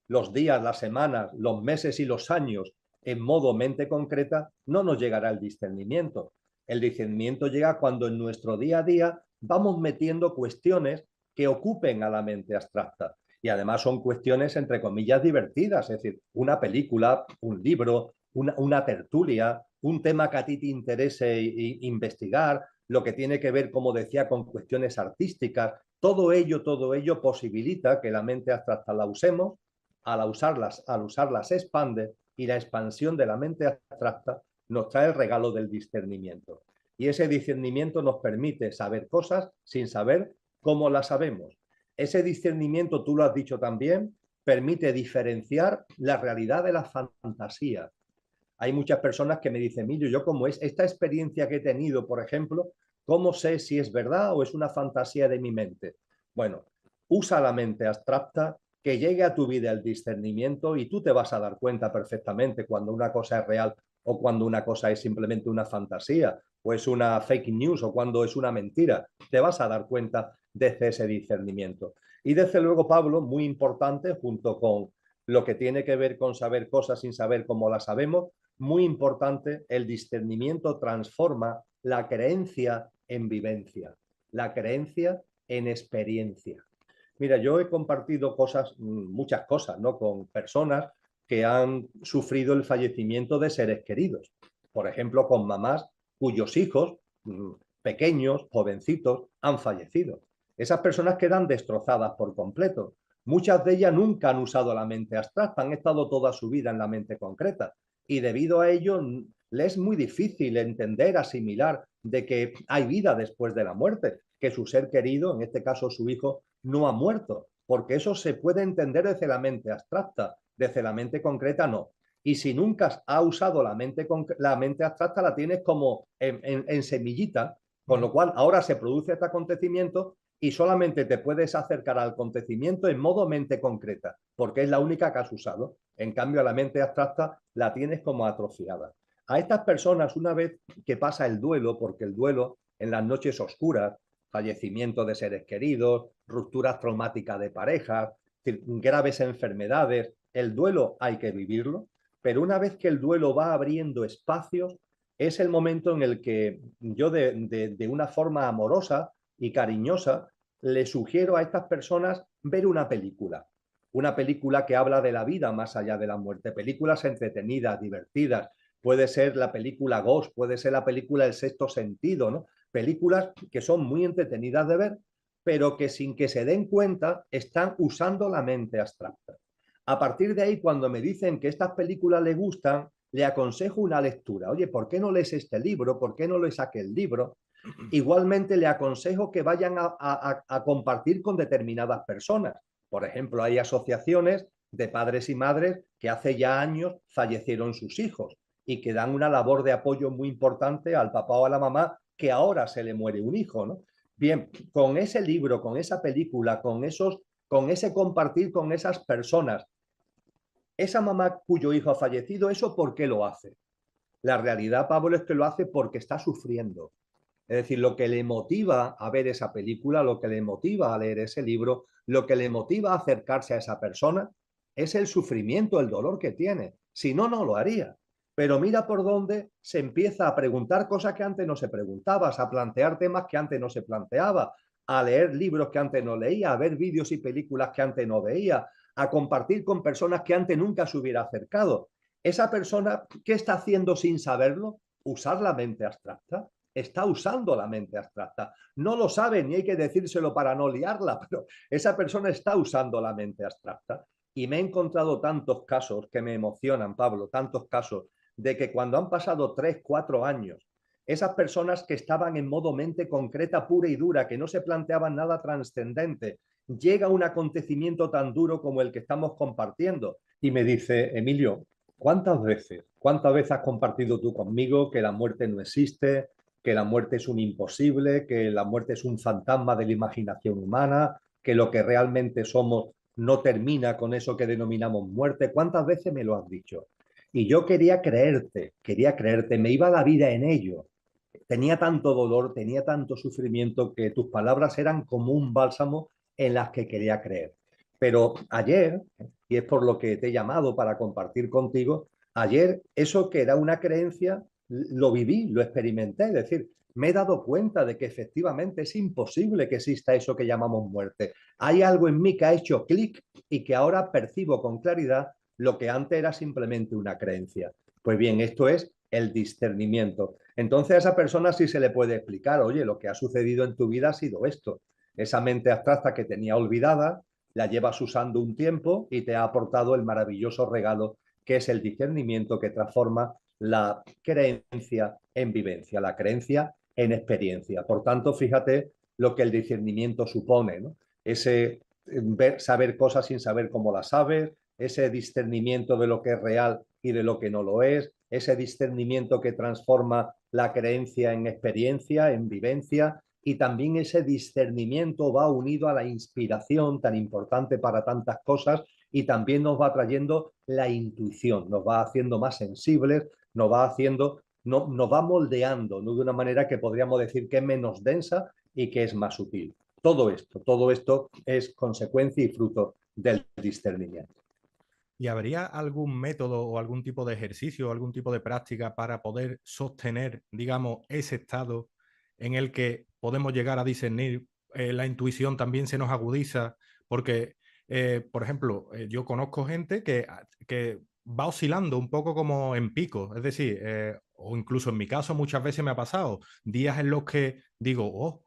los días, las semanas, los meses y los años en modo mente concreta, no nos llegará el discernimiento. El discernimiento llega cuando en nuestro día a día vamos metiendo cuestiones que ocupen a la mente abstracta. Y además son cuestiones, entre comillas, divertidas, es decir, una película, un libro, una tertulia, un tema que a ti te interese investigar, lo que tiene que ver, como decía, con cuestiones artísticas, todo ello posibilita que la mente abstracta la usemos, al usarlas se expande y la expansión de la mente abstracta nos trae el regalo del discernimiento. Y ese discernimiento nos permite saber cosas sin saber cómo las sabemos. Ese discernimiento, tú lo has dicho también, permite diferenciar la realidad de la fantasía. Hay muchas personas que me dicen, Emilio, yo como es esta experiencia que he tenido, por ejemplo, ¿cómo sé si es verdad o es una fantasía de mi mente? Bueno, usa la mente abstracta, que llegue a tu vida el discernimiento y tú te vas a dar cuenta perfectamente cuando una cosa es real o cuando una cosa es simplemente una fantasía o es una fake news o cuando es una mentira. Te vas a dar cuenta desde ese discernimiento. Y desde luego, Pablo, muy importante, junto con lo que tiene que ver con saber cosas sin saber cómo las sabemos, muy importante, el discernimiento transforma la creencia en vivencia, la creencia en experiencia. Mira, yo he compartido cosas, muchas cosas, ¿no? Con personas que han sufrido el fallecimiento de seres queridos. Por ejemplo, con mamás cuyos hijos, pequeños, jovencitos, han fallecido. Esas personas quedan destrozadas por completo. Muchas de ellas nunca han usado la mente abstracta, han estado toda su vida en la mente concreta. Y debido a ello, les es muy difícil entender, asimilar de que hay vida después de la muerte, que su ser querido, en este caso su hijo, no ha muerto, porque eso se puede entender desde la mente abstracta, desde la mente concreta no. Y si nunca has usado la mente abstracta, la tienes como en semillita, con lo cual ahora se produce este acontecimiento y solamente te puedes acercar al acontecimiento en modo mente concreta, porque es la única que has usado. En cambio, la mente abstracta la tienes como atrofiada. A estas personas, una vez que pasa el duelo, porque el duelo en las noches oscuras, fallecimiento de seres queridos, rupturas traumáticas de parejas, graves enfermedades, el duelo hay que vivirlo, pero una vez que el duelo va abriendo espacios, es el momento en el que yo de una forma amorosa y cariñosa le sugiero a estas personas ver una película que habla de la vida más allá de la muerte, películas entretenidas, divertidas, puede ser la película Ghost, puede ser la película El sexto sentido, ¿no? Películas que son muy entretenidas de ver, pero que sin que se den cuenta están usando la mente abstracta. A partir de ahí, cuando me dicen que estas películas les gustan, le aconsejo una lectura. Oye, ¿por qué no lees este libro? ¿Por qué no lees aquel libro? Igualmente le aconsejo que vayan a compartir con determinadas personas. Por ejemplo, hay asociaciones de padres y madres que hace ya años fallecieron sus hijos y que dan una labor de apoyo muy importante al papá o a la mamá que ahora se le muere un hijo, ¿no? Bien, con ese libro, con esa película, con ese compartir con esas personas, esa mamá cuyo hijo ha fallecido, ¿eso por qué lo hace? La realidad, Pablo, es que lo hace porque está sufriendo. Es decir, lo que le motiva a ver esa película, lo que le motiva a leer ese libro, lo que le motiva a acercarse a esa persona, es el sufrimiento, el dolor que tiene. Si no, no lo haría. Pero mira por dónde se empieza a preguntar cosas que antes no se preguntaba, a plantear temas que antes no se planteaba, a leer libros que antes no leía, a ver vídeos y películas que antes no veía, a compartir con personas que antes nunca se hubiera acercado. Esa persona, ¿qué está haciendo sin saberlo? Usar la mente abstracta. Está usando la mente abstracta. No lo sabe ni hay que decírselo para no liarla, pero esa persona está usando la mente abstracta. Y me he encontrado tantos casos que me emocionan, Pablo, tantos casos de que cuando han pasado 3, 4 años, esas personas que estaban en modo mente concreta, pura y dura, que no se planteaban nada trascendente, llega un acontecimiento tan duro como el que estamos compartiendo y me dice, Emilio, cuántas veces has compartido tú conmigo que la muerte no existe, que la muerte es un imposible, que la muerte es un fantasma de la imaginación humana, que lo que realmente somos no termina con eso que denominamos muerte? ¿Cuántas veces me lo has dicho? Y yo quería creerte, me iba la vida en ello. Tenía tanto dolor, tenía tanto sufrimiento que tus palabras eran como un bálsamo en las que quería creer. Pero ayer, y es por lo que te he llamado para compartir contigo, ayer eso que era una creencia, lo viví, lo experimenté, es decir, me he dado cuenta de que efectivamente es imposible que exista eso que llamamos muerte. Hay algo en mí que ha hecho clic y que ahora percibo con claridad lo que antes era simplemente una creencia. Pues bien, esto es el discernimiento. Entonces a esa persona sí se le puede explicar, oye, lo que ha sucedido en tu vida ha sido esto. Esa mente abstracta que tenía olvidada, la llevas usando un tiempo y te ha aportado el maravilloso regalo que es el discernimiento que transforma la creencia en vivencia, la creencia en experiencia. Por tanto, fíjate lo que el discernimiento supone, ¿no? Ese saber cosas sin saber cómo las sabes, ese discernimiento de lo que es real y de lo que no lo es, ese discernimiento que transforma la creencia en experiencia, en vivencia, y también ese discernimiento va unido a la inspiración tan importante para tantas cosas y también nos va trayendo la intuición, nos va haciendo más sensibles, nos va haciendo, no, nos va moldeando, ¿no? De una manera que podríamos decir que es menos densa y que es más sutil. Todo esto es consecuencia y fruto del discernimiento. ¿Y habría algún método o algún tipo de ejercicio o algún tipo de práctica para poder sostener, digamos, ese estado en el que podemos llegar a discernir? La intuición también se nos agudiza, porque, por ejemplo, yo conozco gente que va oscilando un poco como en pico, es decir, o incluso en mi caso muchas veces me ha pasado días en los que digo, oh,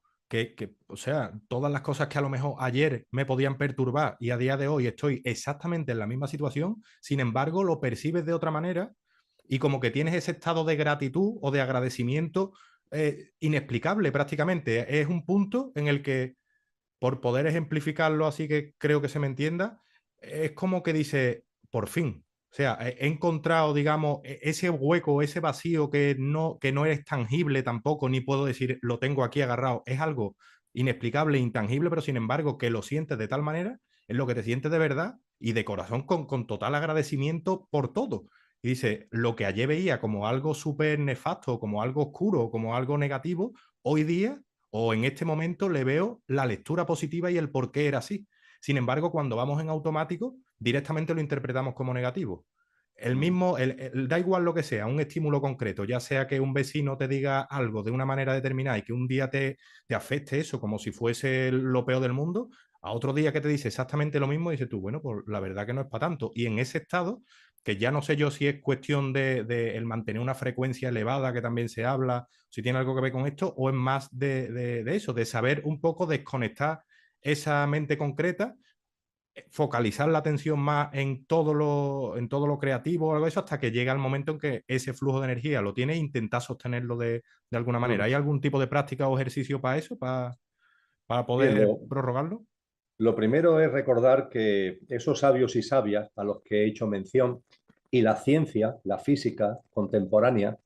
o sea, todas las cosas que a lo mejor ayer me podían perturbar y a día de hoy estoy exactamente en la misma situación, sin embargo, lo percibes de otra manera y como que tienes ese estado de gratitud o de agradecimiento inexplicable prácticamente. Es un punto en el que, por poder ejemplificarlo así que creo que se me entienda, es como que dice, por fin. O sea, he encontrado, digamos, ese hueco, ese vacío que no es tangible tampoco, ni puedo decir, lo tengo aquí agarrado. Es algo inexplicable, intangible, pero sin embargo, que lo sientes de tal manera, es lo que te sientes de verdad y de corazón con total agradecimiento por todo. Y dice, lo que ayer veía como algo súper nefasto, como algo oscuro, como algo negativo, hoy día o en este momento le veo la lectura positiva y el por qué era así. Sin embargo, cuando vamos en automático, directamente lo interpretamos como negativo. El mismo, da igual lo que sea, un estímulo concreto, ya sea que un vecino te diga algo de una manera determinada y que un día te afecte eso como si fuese lo peor del mundo, a otro día que te dice exactamente lo mismo, dices tú, bueno, pues la verdad que no es para tanto. Y en ese estado, que ya no sé yo si es cuestión de el mantener una frecuencia elevada, que también se habla, si tiene algo que ver con esto, o es más de eso, de saber un poco desconectar esa mente concreta, focalizar la atención más en todo lo creativo o algo de eso, hasta que llega el momento en que ese flujo de energía lo tiene e intentar sostenerlo de alguna manera. ¿Hay algún tipo de práctica o ejercicio para eso, para Bien, poder prorrogarlo? lo primero es recordar que esos sabios y sabias a los que he hecho mención y la ciencia, la física contemporánea,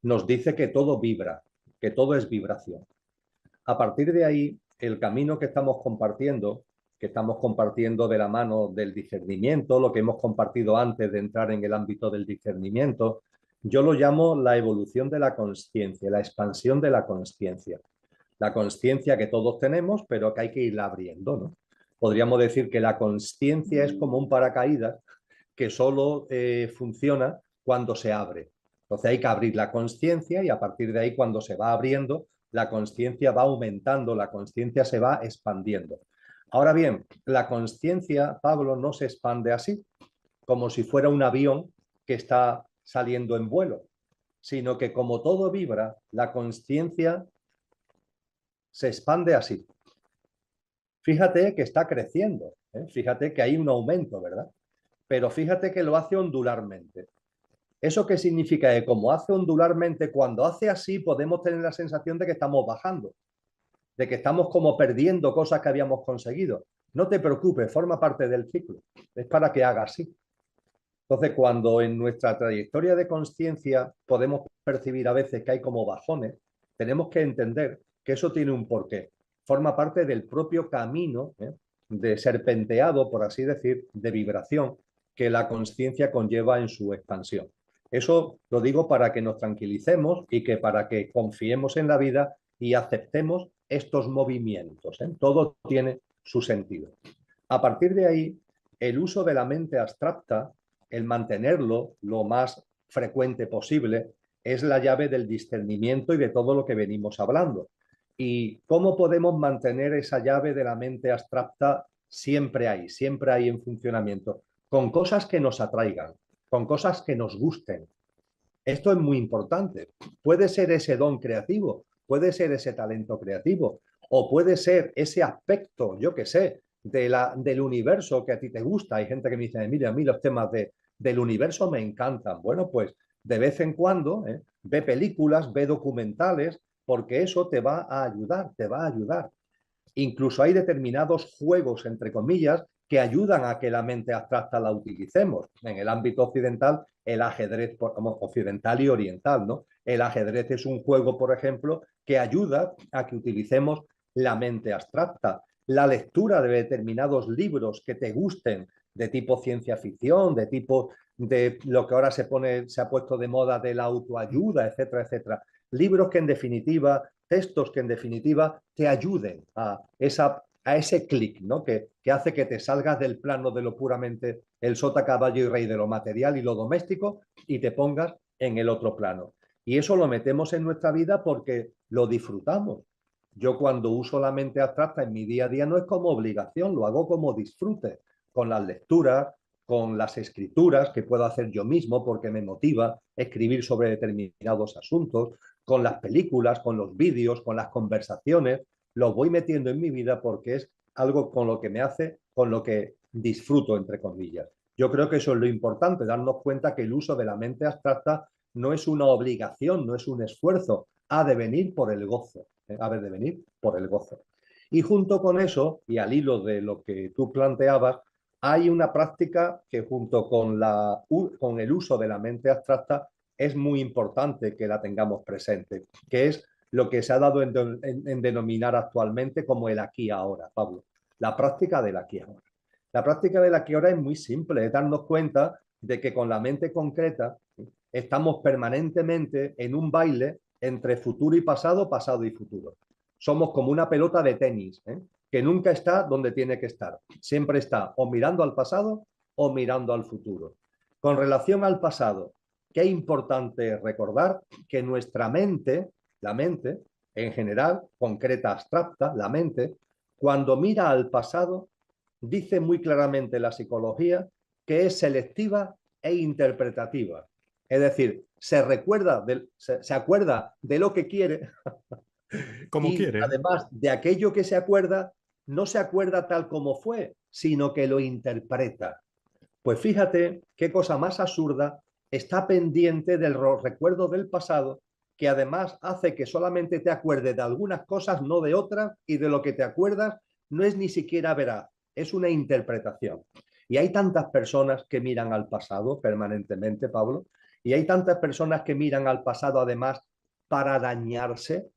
nos dice que todo vibra, que todo es vibración. A partir de ahí, el camino que estamos compartiendo de la mano del discernimiento, lo que hemos compartido antes de entrar en el ámbito del discernimiento, yo lo llamo la evolución de la consciencia, la expansión de la consciencia. La consciencia que todos tenemos, pero que hay que irla abriendo, ¿no? Podríamos decir que la consciencia es como un paracaídas que solo funciona cuando se abre. Entonces hay que abrir la consciencia y a partir de ahí, cuando se va abriendo, la consciencia va aumentando, la consciencia se va expandiendo. Ahora bien, la consciencia, Pablo, no se expande así, como si fuera un avión que está saliendo en vuelo, sino que como todo vibra, la consciencia se expande así. Fíjate que está creciendo, ¿eh? Fíjate que hay un aumento, ¿verdad? Pero fíjate que lo hace ondularmente. ¿Eso qué significa? Que como hace ondularmente, cuando hace así podemos tener la sensación de que estamos bajando, de que estamos como perdiendo cosas que habíamos conseguido. No te preocupes, forma parte del ciclo. Es para que haga así. Entonces, cuando en nuestra trayectoria de conciencia podemos percibir a veces que hay como bajones, tenemos que entender que eso tiene un porqué. Forma parte del propio camino de serpenteado, por así decir, de vibración que la conciencia conlleva en su expansión. Eso lo digo para que nos tranquilicemos y que para que confiemos en la vida y aceptemos estos movimientos. Todo tiene su sentido. A partir de ahí, el uso de la mente abstracta, el mantenerlo lo más frecuente posible, es la llave del discernimiento y de todo lo que venimos hablando. ¿Y cómo podemos mantener esa llave de la mente abstracta siempre ahí en funcionamiento? Con cosas que nos atraigan, con cosas que nos gusten. Esto es muy importante. Puede ser ese don creativo, puede ser ese talento creativo, o puede ser ese aspecto, yo qué sé, del universo que a ti te gusta. Hay gente que me dice, mira, a mí los temas del universo me encantan. Bueno, pues de vez en cuando ve películas, ve documentales, porque eso te va a ayudar, te va a ayudar. Incluso hay determinados juegos, entre comillas, que ayudan a que la mente abstracta la utilicemos. En el ámbito occidental, el ajedrez, como occidental y oriental, ¿no? El ajedrez es un juego, por ejemplo, que ayuda a que utilicemos la mente abstracta. La lectura de determinados libros que te gusten, de tipo ciencia ficción, de tipo de lo que ahora se ha puesto de moda de la autoayuda, etcétera, etcétera. Libros que en definitiva, textos que en definitiva te ayuden a ese clic, ¿no? Que hace que te salgas del plano de lo puramente el sota, caballo y rey de lo material y lo doméstico y te pongas en el otro plano. Y eso lo metemos en nuestra vida porque lo disfrutamos. Yo cuando uso la mente abstracta en mi día a día no es como obligación, lo hago como disfrute, con las lecturas, con las escrituras que puedo hacer yo mismo porque me motiva escribir sobre determinados asuntos, con las películas, con los vídeos, con las conversaciones, lo voy metiendo en mi vida porque es algo con lo que me hace, con lo que disfruto, entre comillas. Yo creo que eso es lo importante, darnos cuenta que el uso de la mente abstracta no es una obligación, no es un esfuerzo, ha de venir por el gozo, ha de venir por el gozo. Y junto con eso, y al hilo de lo que tú planteabas, hay una práctica que junto con el uso de la mente abstracta es muy importante que la tengamos presente, que es lo que se ha dado en denominar actualmente como el aquí ahora, Pablo. La práctica del aquí ahora. La práctica del aquí ahora es muy simple, es darnos cuenta de que con la mente concreta estamos permanentemente en un baile entre futuro y pasado, pasado y futuro. Somos como una pelota de tenis, que nunca está donde tiene que estar. Siempre está o mirando al pasado o mirando al futuro. Con relación al pasado, qué importante recordar que nuestra mente, la mente, en general, concreta, abstracta, la mente, cuando mira al pasado, dice muy claramente la psicología que es selectiva e interpretativa. Es decir, se acuerda de lo que quiere Como y quiere. además de aquello que se acuerda, no se acuerda tal como fue, sino que lo interpreta. Pues fíjate qué cosa más absurda, está pendiente del recuerdo del pasado, que además hace que solamente te acuerdes de algunas cosas, no de otras, y de lo que te acuerdas no es ni siquiera veraz, es una interpretación. Y hay tantas personas que miran al pasado permanentemente, Pablo, y hay tantas personas que miran al pasado además para dañarse,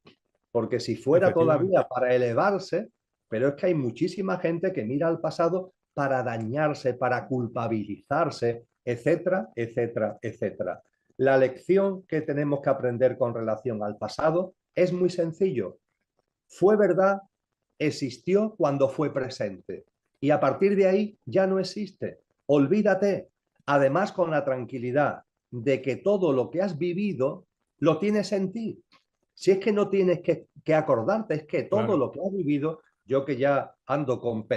porque si fuera Efectivamente. todavía para elevarse, pero es que hay muchísima gente que mira al pasado para dañarse, para culpabilizarse, etcétera, etcétera, etcétera. La lección que tenemos que aprender con relación al pasado es muy sencillo. Fue verdad, existió cuando fue presente y a partir de ahí ya no existe. Olvídate, además con la tranquilidad de que todo lo que has vivido lo tienes en ti. Si es que no tienes que acordarte, es que todo Claro. lo que has vivido, yo que ya ando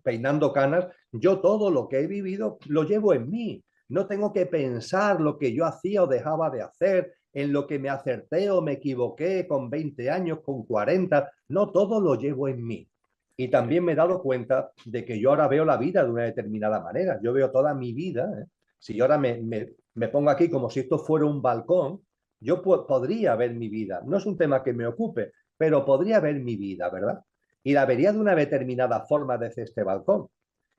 peinando canas, yo todo lo que he vivido lo llevo en mí. No tengo que pensar lo que yo hacía o dejaba de hacer, en lo que me acerté o me equivoqué con 20 años, con 40. No, todo lo llevo en mí. Y también me he dado cuenta de que yo ahora veo la vida de una determinada manera. Yo veo toda mi vida Si yo ahora me pongo aquí como si esto fuera un balcón, yo podría ver mi vida. No es un tema que me ocupe, pero podría ver mi vida, ¿verdad? Y la vería de una determinada forma desde este balcón.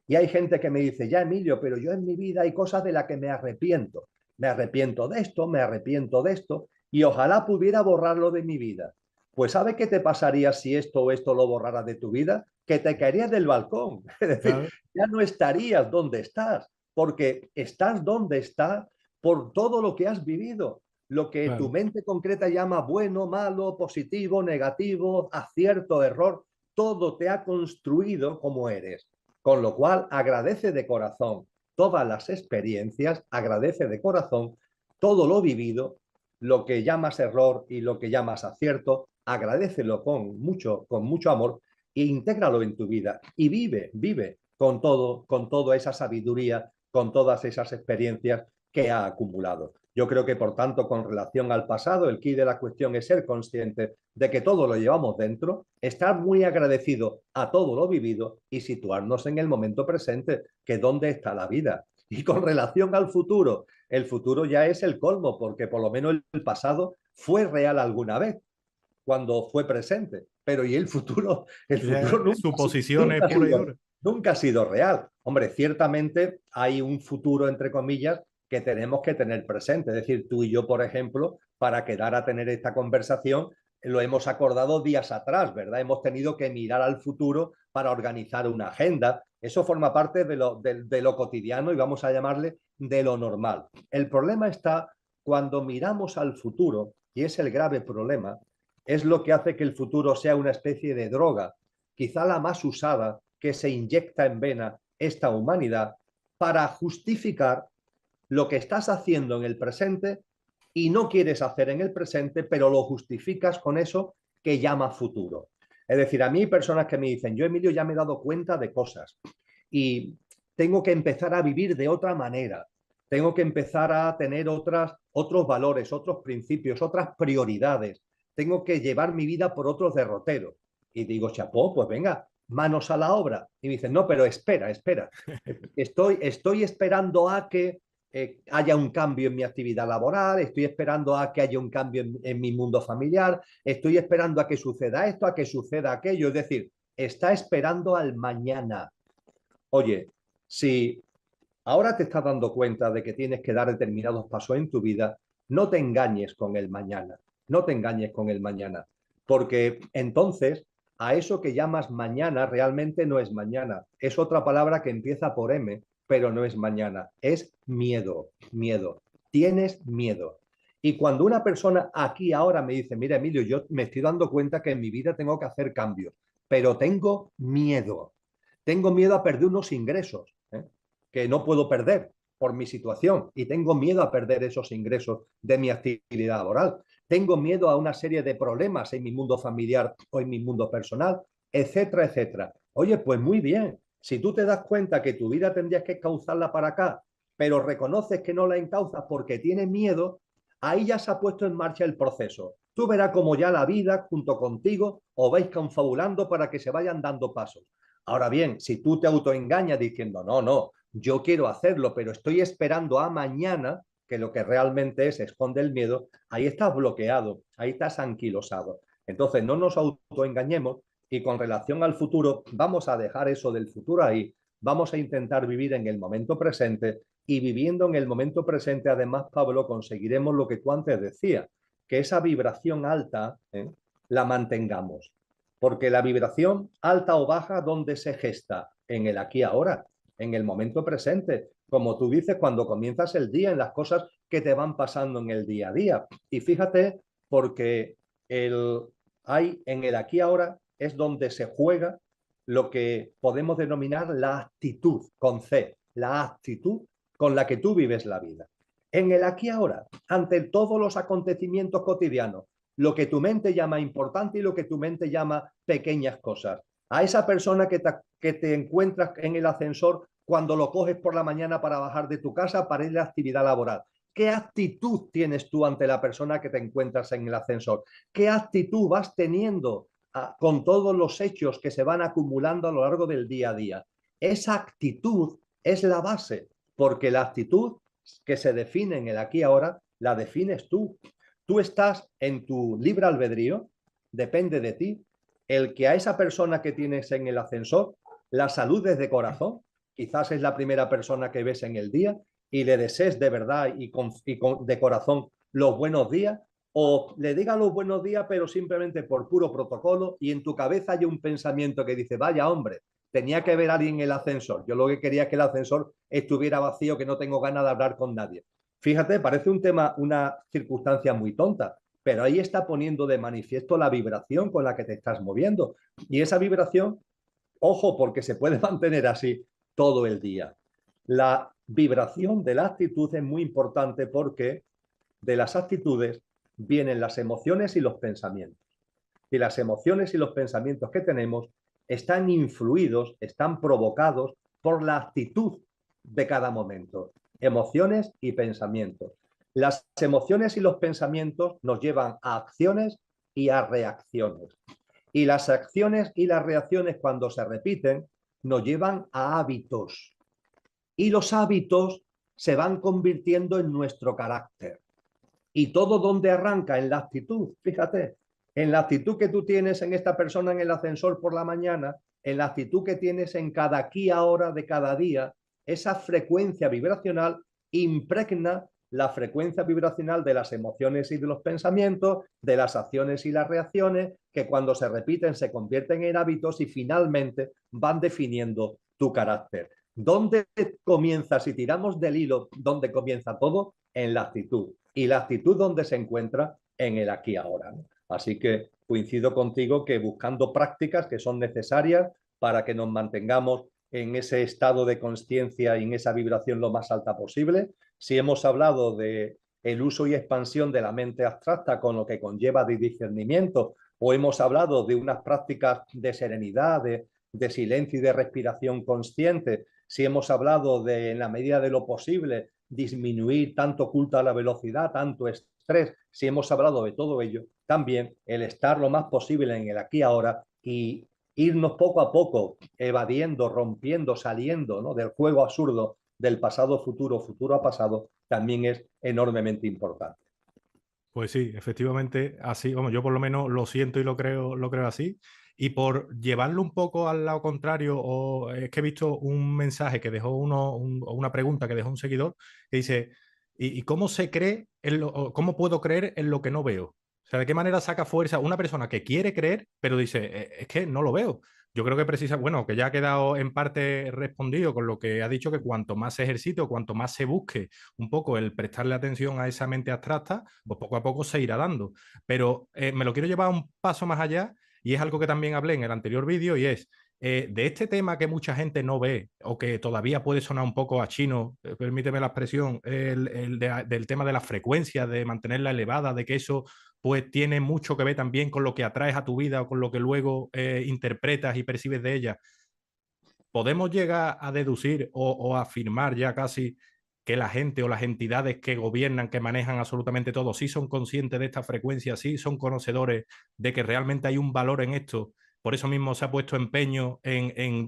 Y hay gente que me dice, ya Emilio, pero yo en mi vida hay cosas de las que me arrepiento. Me arrepiento de esto, me arrepiento de esto, y ojalá pudiera borrarlo de mi vida. Pues ¿sabe qué te pasaría si esto o esto lo borrara de tu vida? Que te caerías del balcón. Es decir, Claro, ya no estarías donde estás, porque estás donde estás por todo lo que has vivido. Lo que tu claro, mente concreta llama bueno, malo, positivo, negativo, acierto, error, todo te ha construido como eres. Con lo cual, agradece de corazón todas las experiencias, agradece de corazón todo lo vivido, lo que llamas error y lo que llamas acierto, agradecelo con mucho amor e intégralo en tu vida y vive con toda esa sabiduría, con todas esas experiencias que ha acumulado. Yo creo que, por tanto, con relación al pasado, el quid de la cuestión es ser consciente de que todo lo llevamos dentro, estar muy agradecido a todo lo vivido y situarnos en el momento presente, que es donde está la vida. Y con relación al futuro, el futuro ya es el colmo, porque por lo menos el pasado fue real alguna vez, cuando fue presente. Pero ¿y el futuro? El futuro suposiciones pura y dura. nunca ha sido real. Hombre, ciertamente hay un futuro, entre comillas, que tenemos que tener presente. Es decir, tú y yo, por ejemplo, para quedar a tener esta conversación, lo hemos acordado días atrás, ¿verdad? Hemos tenido que mirar al futuro para organizar una agenda. Eso forma parte de lo cotidiano y vamos a llamarle de lo normal. El problema está cuando miramos al futuro, y es el grave problema, es lo que hace que el futuro sea una especie de droga, quizá la más usada que se inyecta en vena esta humanidad para justificar lo que estás haciendo en el presente y no quieres hacer en el presente, pero lo justificas con eso que llama futuro. Es decir, a mí hay personas que me dicen, yo Emilio ya me he dado cuenta de cosas y tengo que empezar a vivir de otra manera, tengo que empezar a tener otros valores, otros principios, otras prioridades, tengo que llevar mi vida por otros derroteros. Y digo, chapó, pues venga, manos a la obra. Y me dicen, no, pero espera. Estoy esperando a que haya un cambio en mi actividad laboral, estoy esperando a que haya un cambio en mi mundo familiar, estoy esperando a que suceda esto, a que suceda aquello. Es decir, está esperando al mañana. Oye, si ahora te estás dando cuenta de que tienes que dar determinados pasos en tu vida, no te engañes con el mañana, no te engañes con el mañana, porque entonces a eso que llamas mañana realmente no es mañana, es otra palabra que empieza por M, pero no es mañana, es miedo, miedo, tienes miedo. Y cuando una persona aquí ahora me dice, mira Emilio, yo me estoy dando cuenta que en mi vida tengo que hacer cambios, pero tengo miedo a perder unos ingresos, que no puedo perder por mi situación y tengo miedo a perder esos ingresos de mi actividad laboral. Tengo miedo a una serie de problemas en mi mundo familiar o en mi mundo personal, etcétera, etcétera. Oye, pues muy bien. Si tú te das cuenta que tu vida tendrías que encauzarla para acá, pero reconoces que no la encauzas porque tienes miedo, ahí ya se ha puesto en marcha el proceso. Tú verás como ya la vida, junto contigo, os vais confabulando para que se vayan dando pasos. Ahora bien, si tú te autoengañas diciendo, no, yo quiero hacerlo, pero estoy esperando a mañana, que lo que realmente es esconde el miedo, ahí estás bloqueado, ahí estás anquilosado. Entonces, no nos autoengañemos y con relación al futuro, vamos a dejar eso del futuro ahí, vamos a intentar vivir en el momento presente y viviendo en el momento presente, además, Pablo, conseguiremos lo que tú antes decías, que esa vibración alta la mantengamos. Porque la vibración alta o baja, ¿dónde se gesta? En el aquí ahora, en el momento presente. Como tú dices, cuando comienzas el día, en las cosas que te van pasando en el día a día. Y fíjate, porque hay en el aquí ahora es donde se juega lo que podemos denominar la actitud, con C, la actitud con la que tú vives la vida. En el aquí ahora, ante todos los acontecimientos cotidianos, lo que tu mente llama importante y lo que tu mente llama pequeñas cosas. A esa persona que te encuentras en el ascensor cuando lo coges por la mañana para bajar de tu casa para ir a la actividad laboral. ¿Qué actitud tienes tú ante la persona que te encuentras en el ascensor? ¿Qué actitud vas teniendo con todos los hechos que se van acumulando a lo largo del día a día? Esa actitud es la base, porque la actitud que se define en el aquí y ahora, la defines tú. Tú estás en tu libre albedrío, depende de ti. El que a esa persona que tienes en el ascensor la saludes de corazón, quizás es la primera persona que ves en el día, y le desees de verdad de corazón los buenos días, o le digas los buenos días, pero simplemente por puro protocolo, y en tu cabeza hay un pensamiento que dice, vaya hombre, tenía que ver a alguien en el ascensor. Yo lo que quería es que el ascensor estuviera vacío, que no tengo ganas de hablar con nadie. Fíjate, parece un tema, una circunstancia muy tonta, pero ahí está poniendo de manifiesto la vibración con la que te estás moviendo. Y esa vibración, ojo, porque se puede mantener así todo el día. La vibración de la actitud es muy importante porque de las actitudes vienen las emociones y los pensamientos. Y las emociones y los pensamientos que tenemos están influidos, están provocados por la actitud de cada momento. Emociones y pensamientos. Las emociones y los pensamientos nos llevan a acciones y a reacciones. Y las acciones y las reacciones, cuando se repiten, nos llevan a hábitos. Y los hábitos se van convirtiendo en nuestro carácter. Y todo donde arranca, en la actitud, fíjate, en la actitud que tú tienes en esta persona en el ascensor por la mañana, en la actitud que tienes en cada aquí ahora de cada día, esa frecuencia vibracional impregna la frecuencia vibracional de las emociones y de los pensamientos, de las acciones y las reacciones, que cuando se repiten se convierten en hábitos y finalmente van definiendo tu carácter. ¿Dónde comienza? Si tiramos del hilo, ¿dónde comienza todo? En la actitud. Y la actitud donde se encuentra en el aquí ahora, ¿no? Así que coincido contigo que buscando prácticas que son necesarias para que nos mantengamos en ese estado de conciencia y en esa vibración lo más alta posible. Si hemos hablado de el uso y expansión de la mente abstracta con lo que conlleva de discernimiento, o hemos hablado de unas prácticas de serenidad, de silencio y de respiración consciente, si hemos hablado de, en la medida de lo posible, disminuir tanto culto a la velocidad, tanto estrés, si hemos hablado de todo ello, también el estar lo más posible en el aquí y ahora y irnos poco a poco evadiendo, rompiendo, saliendo, ¿no?, del juego absurdo del pasado, futuro, futuro a pasado, también es enormemente importante. Pues sí, efectivamente, así, vamos, yo por lo menos lo siento y lo creo así. Y por llevarlo un poco al lado contrario, o es que he visto un mensaje que dejó o una pregunta que dejó un seguidor que dice, ¿y cómo se cree o cómo puedo creer en lo que no veo? O sea, ¿de qué manera saca fuerza una persona que quiere creer, pero dice, es que no lo veo"? Yo creo que precisa, bueno, que ya ha quedado en parte respondido con lo que ha dicho, que cuanto más se ejercite o cuanto más se busque un poco el prestarle atención a esa mente abstracta, pues poco a poco se irá dando. Pero me lo quiero llevar un paso más allá y es algo que también hablé en el anterior vídeo y es de este tema que mucha gente no ve o que todavía puede sonar un poco a chino, permíteme la expresión, del tema de la frecuencia, de mantenerla elevada, de que eso pues tiene mucho que ver también con lo que atraes a tu vida o con lo que luego interpretas y percibes de ella. ¿Podemos llegar a deducir o afirmar ya casi que la gente o las entidades que gobiernan, que manejan absolutamente todo, sí son conscientes de esta frecuencia, sí son conocedores de que realmente hay un valor en esto? Por eso mismo se ha puesto empeño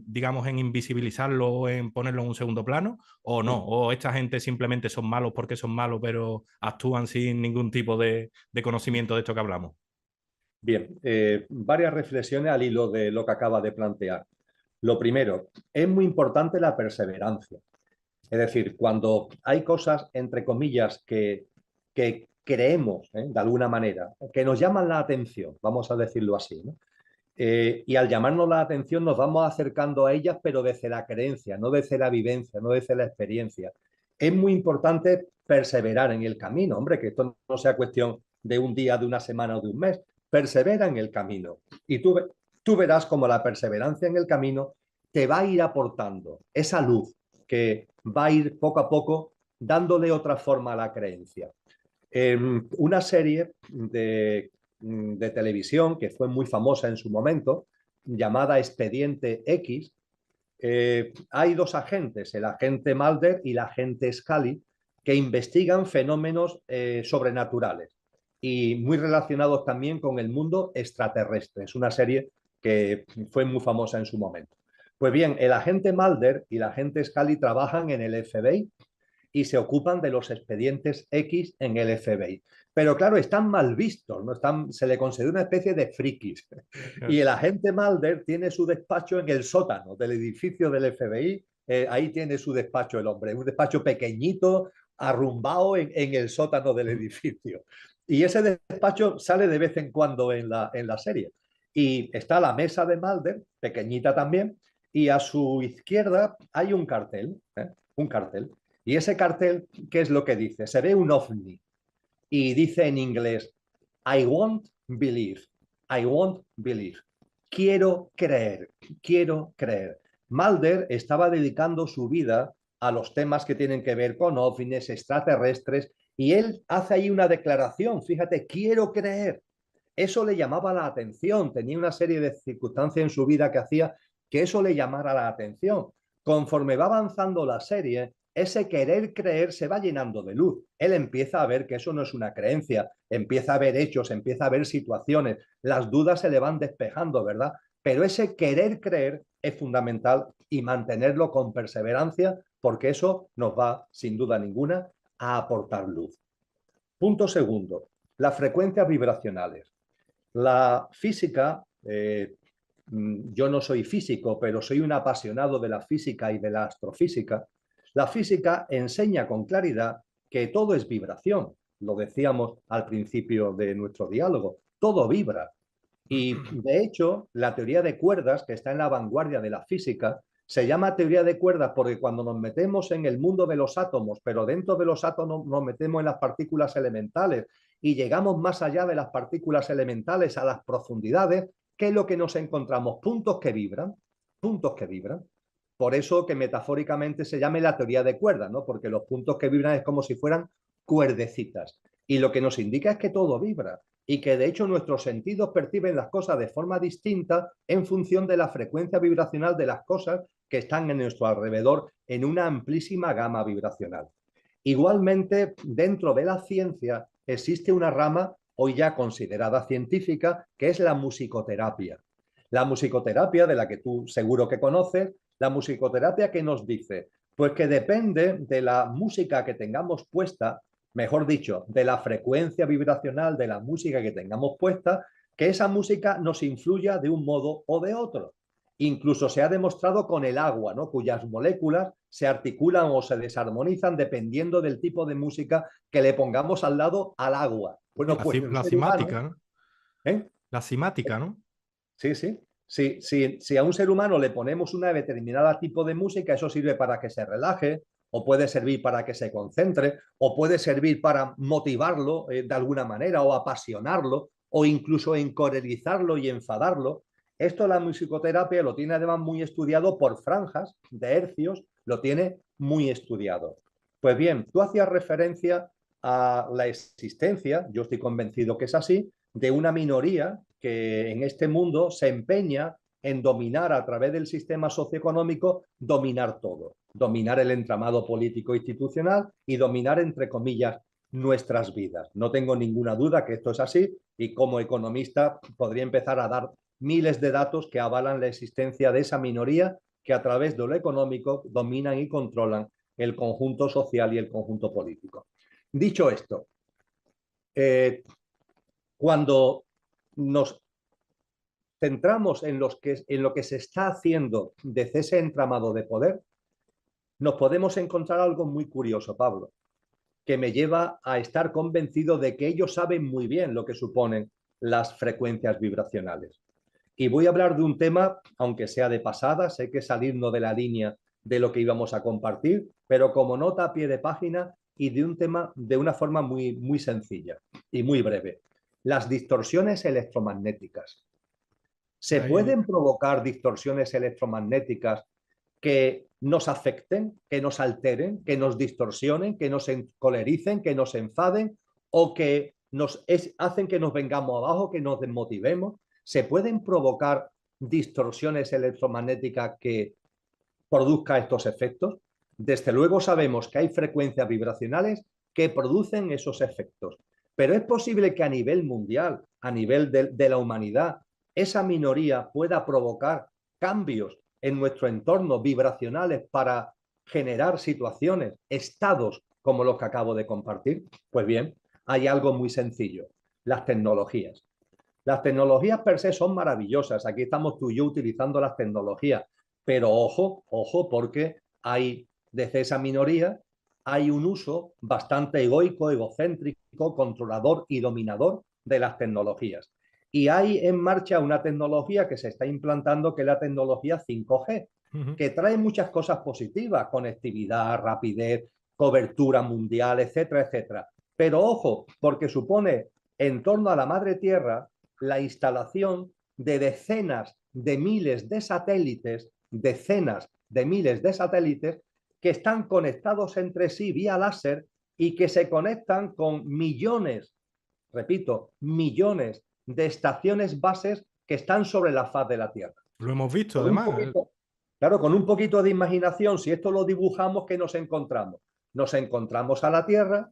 digamos, en invisibilizarlo o en ponerlo en un segundo plano, o no, o esta gente simplemente son malos porque son malos, pero actúan sin ningún tipo de conocimiento de esto que hablamos. Bien, varias reflexiones al hilo de lo que acaba de plantear. Lo primero, es muy importante la perseverancia. Es decir, cuando hay cosas, entre comillas, que creemos, de alguna manera, que nos llaman la atención, vamos a decirlo así, ¿no? Y al llamarnos la atención nos vamos acercando a ellas, pero desde la creencia, no desde la vivencia, no desde la experiencia. Es muy importante perseverar en el camino, hombre, que esto no sea cuestión de un día, de una semana o de un mes. Persevera en el camino y tú verás como la perseverancia en el camino te va a ir aportando esa luz que va a ir poco a poco dándole otra forma a la creencia. Una serie de televisión que fue muy famosa en su momento, llamada Expediente X, hay dos agentes, el agente Mulder y el agente Scully, que investigan fenómenos sobrenaturales y muy relacionados también con el mundo extraterrestre. Es una serie que fue muy famosa en su momento. Pues bien, el agente Mulder y el agente Scully trabajan en el FBI y se ocupan de los expedientes X en el FBI. Pero claro, están mal vistos, ¿no? Se le considera una especie de frikis. Y el agente Mulder tiene su despacho en el sótano del edificio del FBI. Ahí tiene su despacho el hombre, un despacho pequeñito, arrumbado en el sótano del edificio. Y ese despacho sale de vez en cuando en la serie. Y está la mesa de Mulder, pequeñita también, y a su izquierda hay un cartel, ¿eh? Un cartel. Y ese cartel, ¿qué es lo que dice? Se ve un ovni y dice en inglés, I won't believe, I won't believe. Quiero creer, quiero creer. Mulder estaba dedicando su vida a los temas que tienen que ver con ovnis, extraterrestres, y él hace ahí una declaración, fíjate, quiero creer. Eso le llamaba la atención, tenía una serie de circunstancias en su vida que hacía que eso le llamara la atención. Conforme va avanzando la serie, ese querer creer se va llenando de luz. Él empieza a ver que eso no es una creencia, empieza a ver hechos, empieza a ver situaciones, las dudas se le van despejando, ¿verdad? Pero ese querer creer es fundamental y mantenerlo con perseverancia porque eso nos va, sin duda ninguna, a aportar luz. Punto segundo, las frecuencias vibracionales. La física, yo no soy físico, pero soy un apasionado de la física y de la astrofísica. La física enseña con claridad que todo es vibración. Lo decíamos al principio de nuestro diálogo, todo vibra. Y de hecho, la teoría de cuerdas, que está en la vanguardia de la física, se llama teoría de cuerdas porque cuando nos metemos en el mundo de los átomos, pero dentro de los átomos nos metemos en las partículas elementales y llegamos más allá de las partículas elementales a las profundidades, ¿qué es lo que nos encontramos? Puntos que vibran, puntos que vibran. Por eso que metafóricamente se llame la teoría de cuerdas, ¿no? Porque los puntos que vibran es como si fueran cuerdecitas. Y lo que nos indica es que todo vibra y que de hecho nuestros sentidos perciben las cosas de forma distinta en función de la frecuencia vibracional de las cosas que están en nuestro alrededor en una amplísima gama vibracional. Igualmente, dentro de la ciencia existe una rama hoy ya considerada científica que es la musicoterapia. La musicoterapia, de la que tú seguro que conoces, la musicoterapia que nos dice, pues que depende de la música que tengamos puesta, mejor dicho, de la frecuencia vibracional de la música que tengamos puesta, que esa música nos influya de un modo o de otro. Incluso se ha demostrado con el agua, ¿no? Cuyas moléculas se articulan o se desarmonizan dependiendo del tipo de música que le pongamos al lado al agua. Bueno, pues el La ser humano, cimática, ¿no? ¿eh? La cimática, ¿no? Sí, sí. Si a un ser humano le ponemos una determinada tipo de música, eso sirve para que se relaje, o puede servir para que se concentre, o puede servir para motivarlo de alguna manera, o apasionarlo, o incluso encolerizarlo y enfadarlo. Esto la musicoterapia lo tiene además muy estudiado por franjas de hercios, lo tiene muy estudiado. Pues bien, tú hacías referencia a la existencia, yo estoy convencido que es así, de una minoría que en este mundo se empeña en dominar a través del sistema socioeconómico, dominar todo, dominar el entramado político institucional y dominar, entre comillas, nuestras vidas. No tengo ninguna duda que esto es así y como economista podría empezar a dar miles de datos que avalan la existencia de esa minoría que a través de lo económico dominan y controlan el conjunto social y el conjunto político. Dicho esto, cuando nos centramos en lo que se está haciendo desde ese entramado de poder, nos podemos encontrar algo muy curioso, Pablo, que me lleva a estar convencido de que ellos saben muy bien lo que suponen las frecuencias vibracionales. Y voy a hablar de un tema, aunque sea de pasada, sé que salirnos de la línea de lo que íbamos a compartir, pero como nota a pie de página y de un tema de una forma muy, muy sencilla y muy breve. Las distorsiones electromagnéticas. ¿Se Ahí, pueden provocar distorsiones electromagnéticas que nos afecten, que nos alteren, que nos distorsionen, que nos encolericen, que nos enfaden o que hacen que nos vengamos abajo, que nos desmotivemos? ¿Se pueden provocar distorsiones electromagnéticas que produzcan estos efectos? Desde luego sabemos que hay frecuencias vibracionales que producen esos efectos, pero es posible que a nivel mundial, a nivel de la humanidad, esa minoría pueda provocar cambios en nuestro entorno vibracionales para generar situaciones, estados como los que acabo de compartir? Pues bien, hay algo muy sencillo, las tecnologías. Las tecnologías per se son maravillosas. Aquí estamos tú y yo utilizando las tecnologías. Pero ojo, ojo, porque hay, desde esa minoría, hay un uso bastante egoico, egocéntrico, controlador y dominador de las tecnologías. Y hay en marcha una tecnología que se está implantando, que es la tecnología 5G, que trae muchas cosas positivas, conectividad, rapidez, cobertura mundial, etcétera, etcétera. Pero ojo, porque supone en torno a la madre tierra la instalación de decenas de miles de satélites que están conectados entre sí vía láser y que se conectan con millones, repito, millones de estaciones bases que están sobre la faz de la Tierra. Lo hemos visto, Con un además. poquito, claro, con un poquito de imaginación, si esto lo dibujamos, ¿qué nos encontramos? Nos encontramos a la Tierra,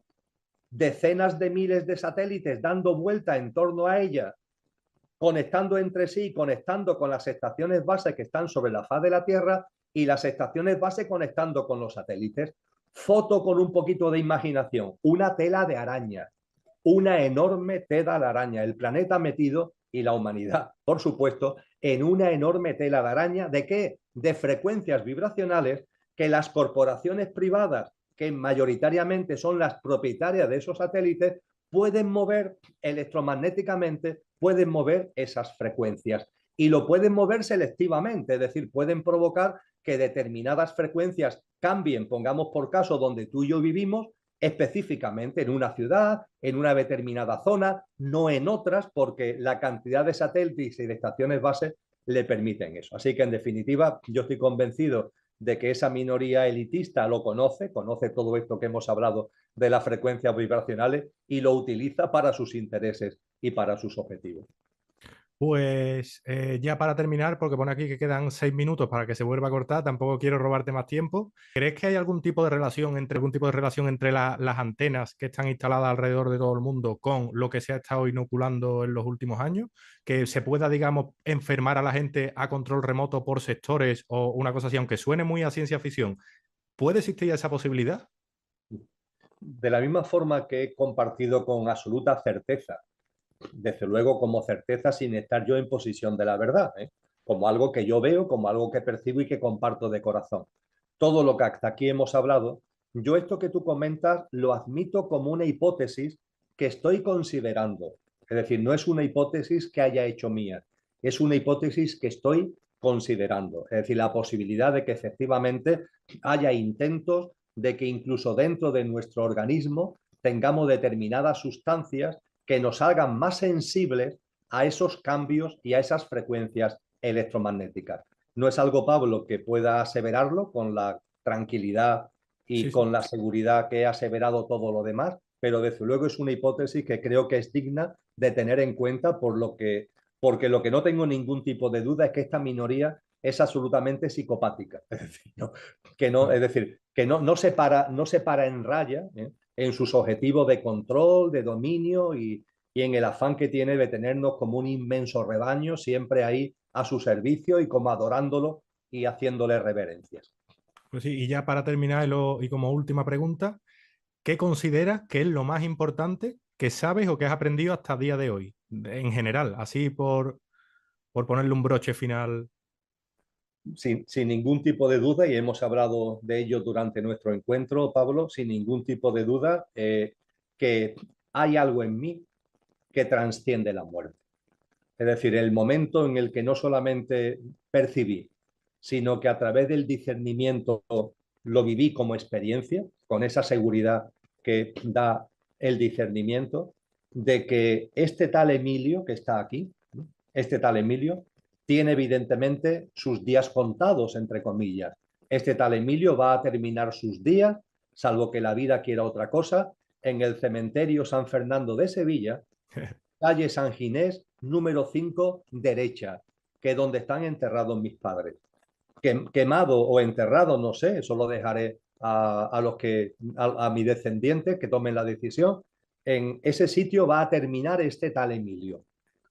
decenas de miles de satélites dando vuelta en torno a ella, conectando entre sí, conectando con las estaciones base que están sobre la faz de la Tierra y las estaciones base conectando con los satélites. Foto con un poquito de imaginación, una tela de araña, una enorme tela de araña, el planeta metido y la humanidad, por supuesto, en una enorme tela de araña. ¿De qué? De frecuencias vibracionales que las corporaciones privadas, que mayoritariamente son las propietarias de esos satélites, pueden mover electromagnéticamente, pueden mover esas frecuencias y lo pueden mover selectivamente, es decir, pueden provocar que determinadas frecuencias cambien, pongamos por caso donde tú y yo vivimos, específicamente en una ciudad, en una determinada zona, no en otras, porque la cantidad de satélites y de estaciones base le permiten eso. Así que, en definitiva, yo estoy convencido de que esa minoría elitista lo conoce, conoce todo esto que hemos hablado de las frecuencias vibracionales y lo utiliza para sus intereses y para sus objetivos. Pues ya para terminar, porque pone aquí que quedan 6 minutos para que se vuelva a cortar, tampoco quiero robarte más tiempo. ¿Crees que hay algún tipo de relación entre las antenas que están instaladas alrededor de todo el mundo con lo que se ha estado inoculando en los últimos años? Que se pueda, digamos, enfermar a la gente a control remoto por sectores o una cosa así, aunque suene muy a ciencia ficción. ¿Puede existir esa posibilidad? De la misma forma que he compartido con absoluta certeza, desde luego como certeza sin estar yo en posición de la verdad, como algo que yo veo, como algo que percibo y que comparto de corazón. Todo lo que hasta aquí hemos hablado, yo esto que tú comentas lo admito como una hipótesis que estoy considerando. Es decir, no es una hipótesis que haya hecho mía, es una hipótesis que estoy considerando. Es decir, la posibilidad de que efectivamente haya intentos de que incluso dentro de nuestro organismo tengamos determinadas sustancias que nos hagan más sensibles a esos cambios y a esas frecuencias electromagnéticas. No es algo, Pablo, que pueda aseverarlo con la tranquilidad y Sí, sí. con la seguridad que he aseverado todo lo demás, pero desde luego es una hipótesis que creo que es digna de tener en cuenta porque lo que no tengo ningún tipo de duda es que esta minoría es absolutamente psicopática. Es decir, es decir, que no se para en raya, en sus objetivos de control, de dominio y en el afán que tiene de tenernos como un inmenso rebaño, siempre ahí a su servicio y como adorándolo y haciéndole reverencias. Pues sí, y ya para terminar y como última pregunta, ¿qué consideras que es lo más importante que sabes o que has aprendido hasta el día de hoy? En general, así por ponerle un broche final. Sin ningún tipo de duda, y hemos hablado de ello durante nuestro encuentro, Pablo, sin ningún tipo de duda, que hay algo en mí que trasciende la muerte. Es decir, el momento en el que no solamente percibí, sino que a través del discernimiento lo viví como experiencia, con esa seguridad que da el discernimiento, de que este tal Emilio que está aquí, este tal Emilio, tiene evidentemente sus días contados, entre comillas. Este tal Emilio va a terminar sus días, salvo que la vida quiera otra cosa, en el cementerio San Fernando de Sevilla, calle San Ginés, número 5, derecha, que es donde están enterrados mis padres. Quemado o enterrado, no sé, eso lo dejaré a mis descendientes que tomen la decisión. En ese sitio va a terminar este tal Emilio.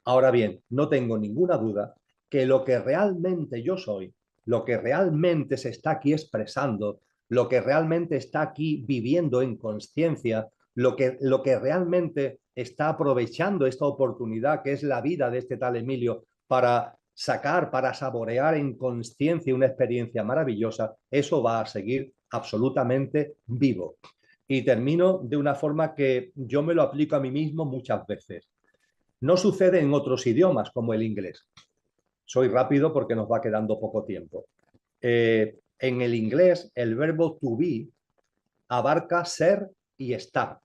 Ahora bien, no tengo ninguna duda que lo que realmente yo soy, lo que realmente se está aquí expresando, lo que realmente está aquí viviendo en conciencia, lo que realmente está aprovechando esta oportunidad que es la vida de este tal Emilio para sacar, para saborear en conciencia una experiencia maravillosa, eso va a seguir absolutamente vivo. Y termino de una forma que yo me lo aplico a mí mismo muchas veces. No sucede en otros idiomas como el inglés. Soy rápido porque nos va quedando poco tiempo. En el inglés, el verbo to be abarca ser y estar.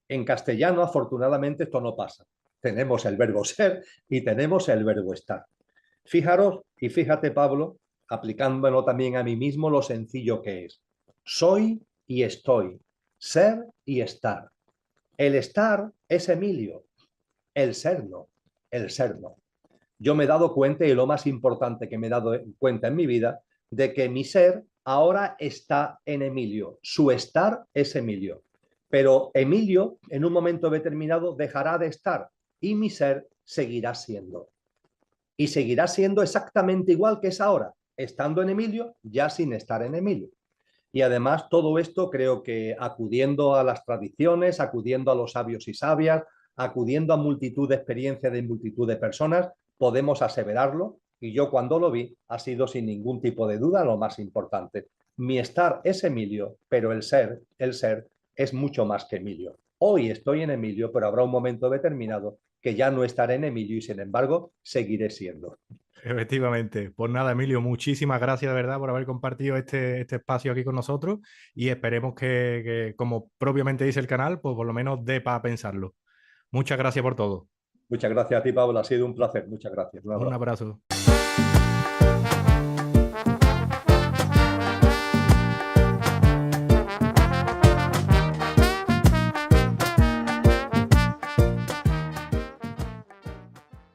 En castellano, afortunadamente, esto no pasa. Tenemos el verbo ser y tenemos el verbo estar. Fijaros y fíjate, Pablo, aplicándolo también a mí mismo, lo sencillo que es. Soy y estoy. Ser y estar. El estar es Emilio. El ser no. El ser no. Yo me he dado cuenta, y lo más importante que me he dado cuenta en mi vida, de que mi ser ahora está en Emilio. Su estar es Emilio. Pero Emilio, en un momento determinado, dejará de estar y mi ser seguirá siendo. Y seguirá siendo exactamente igual que es ahora, estando en Emilio, ya sin estar en Emilio. Y además todo esto creo que acudiendo a las tradiciones, acudiendo a los sabios y sabias, acudiendo a multitud de experiencias de multitud de personas, podemos aseverarlo. Y yo cuando lo vi ha sido sin ningún tipo de duda lo más importante. Mi estar es Emilio, pero el ser es mucho más que Emilio. Hoy estoy en Emilio, pero habrá un momento determinado que ya no estaré en Emilio y sin embargo seguiré siendo. Efectivamente. Pues nada, Emilio, muchísimas gracias de verdad por haber compartido este espacio aquí con nosotros y esperemos que, como propiamente dice el canal, pues por lo menos dé para pensarlo. Muchas gracias por todo. Muchas gracias a ti, Pablo. Ha sido un placer. Muchas gracias. Un Un abrazo. abrazo.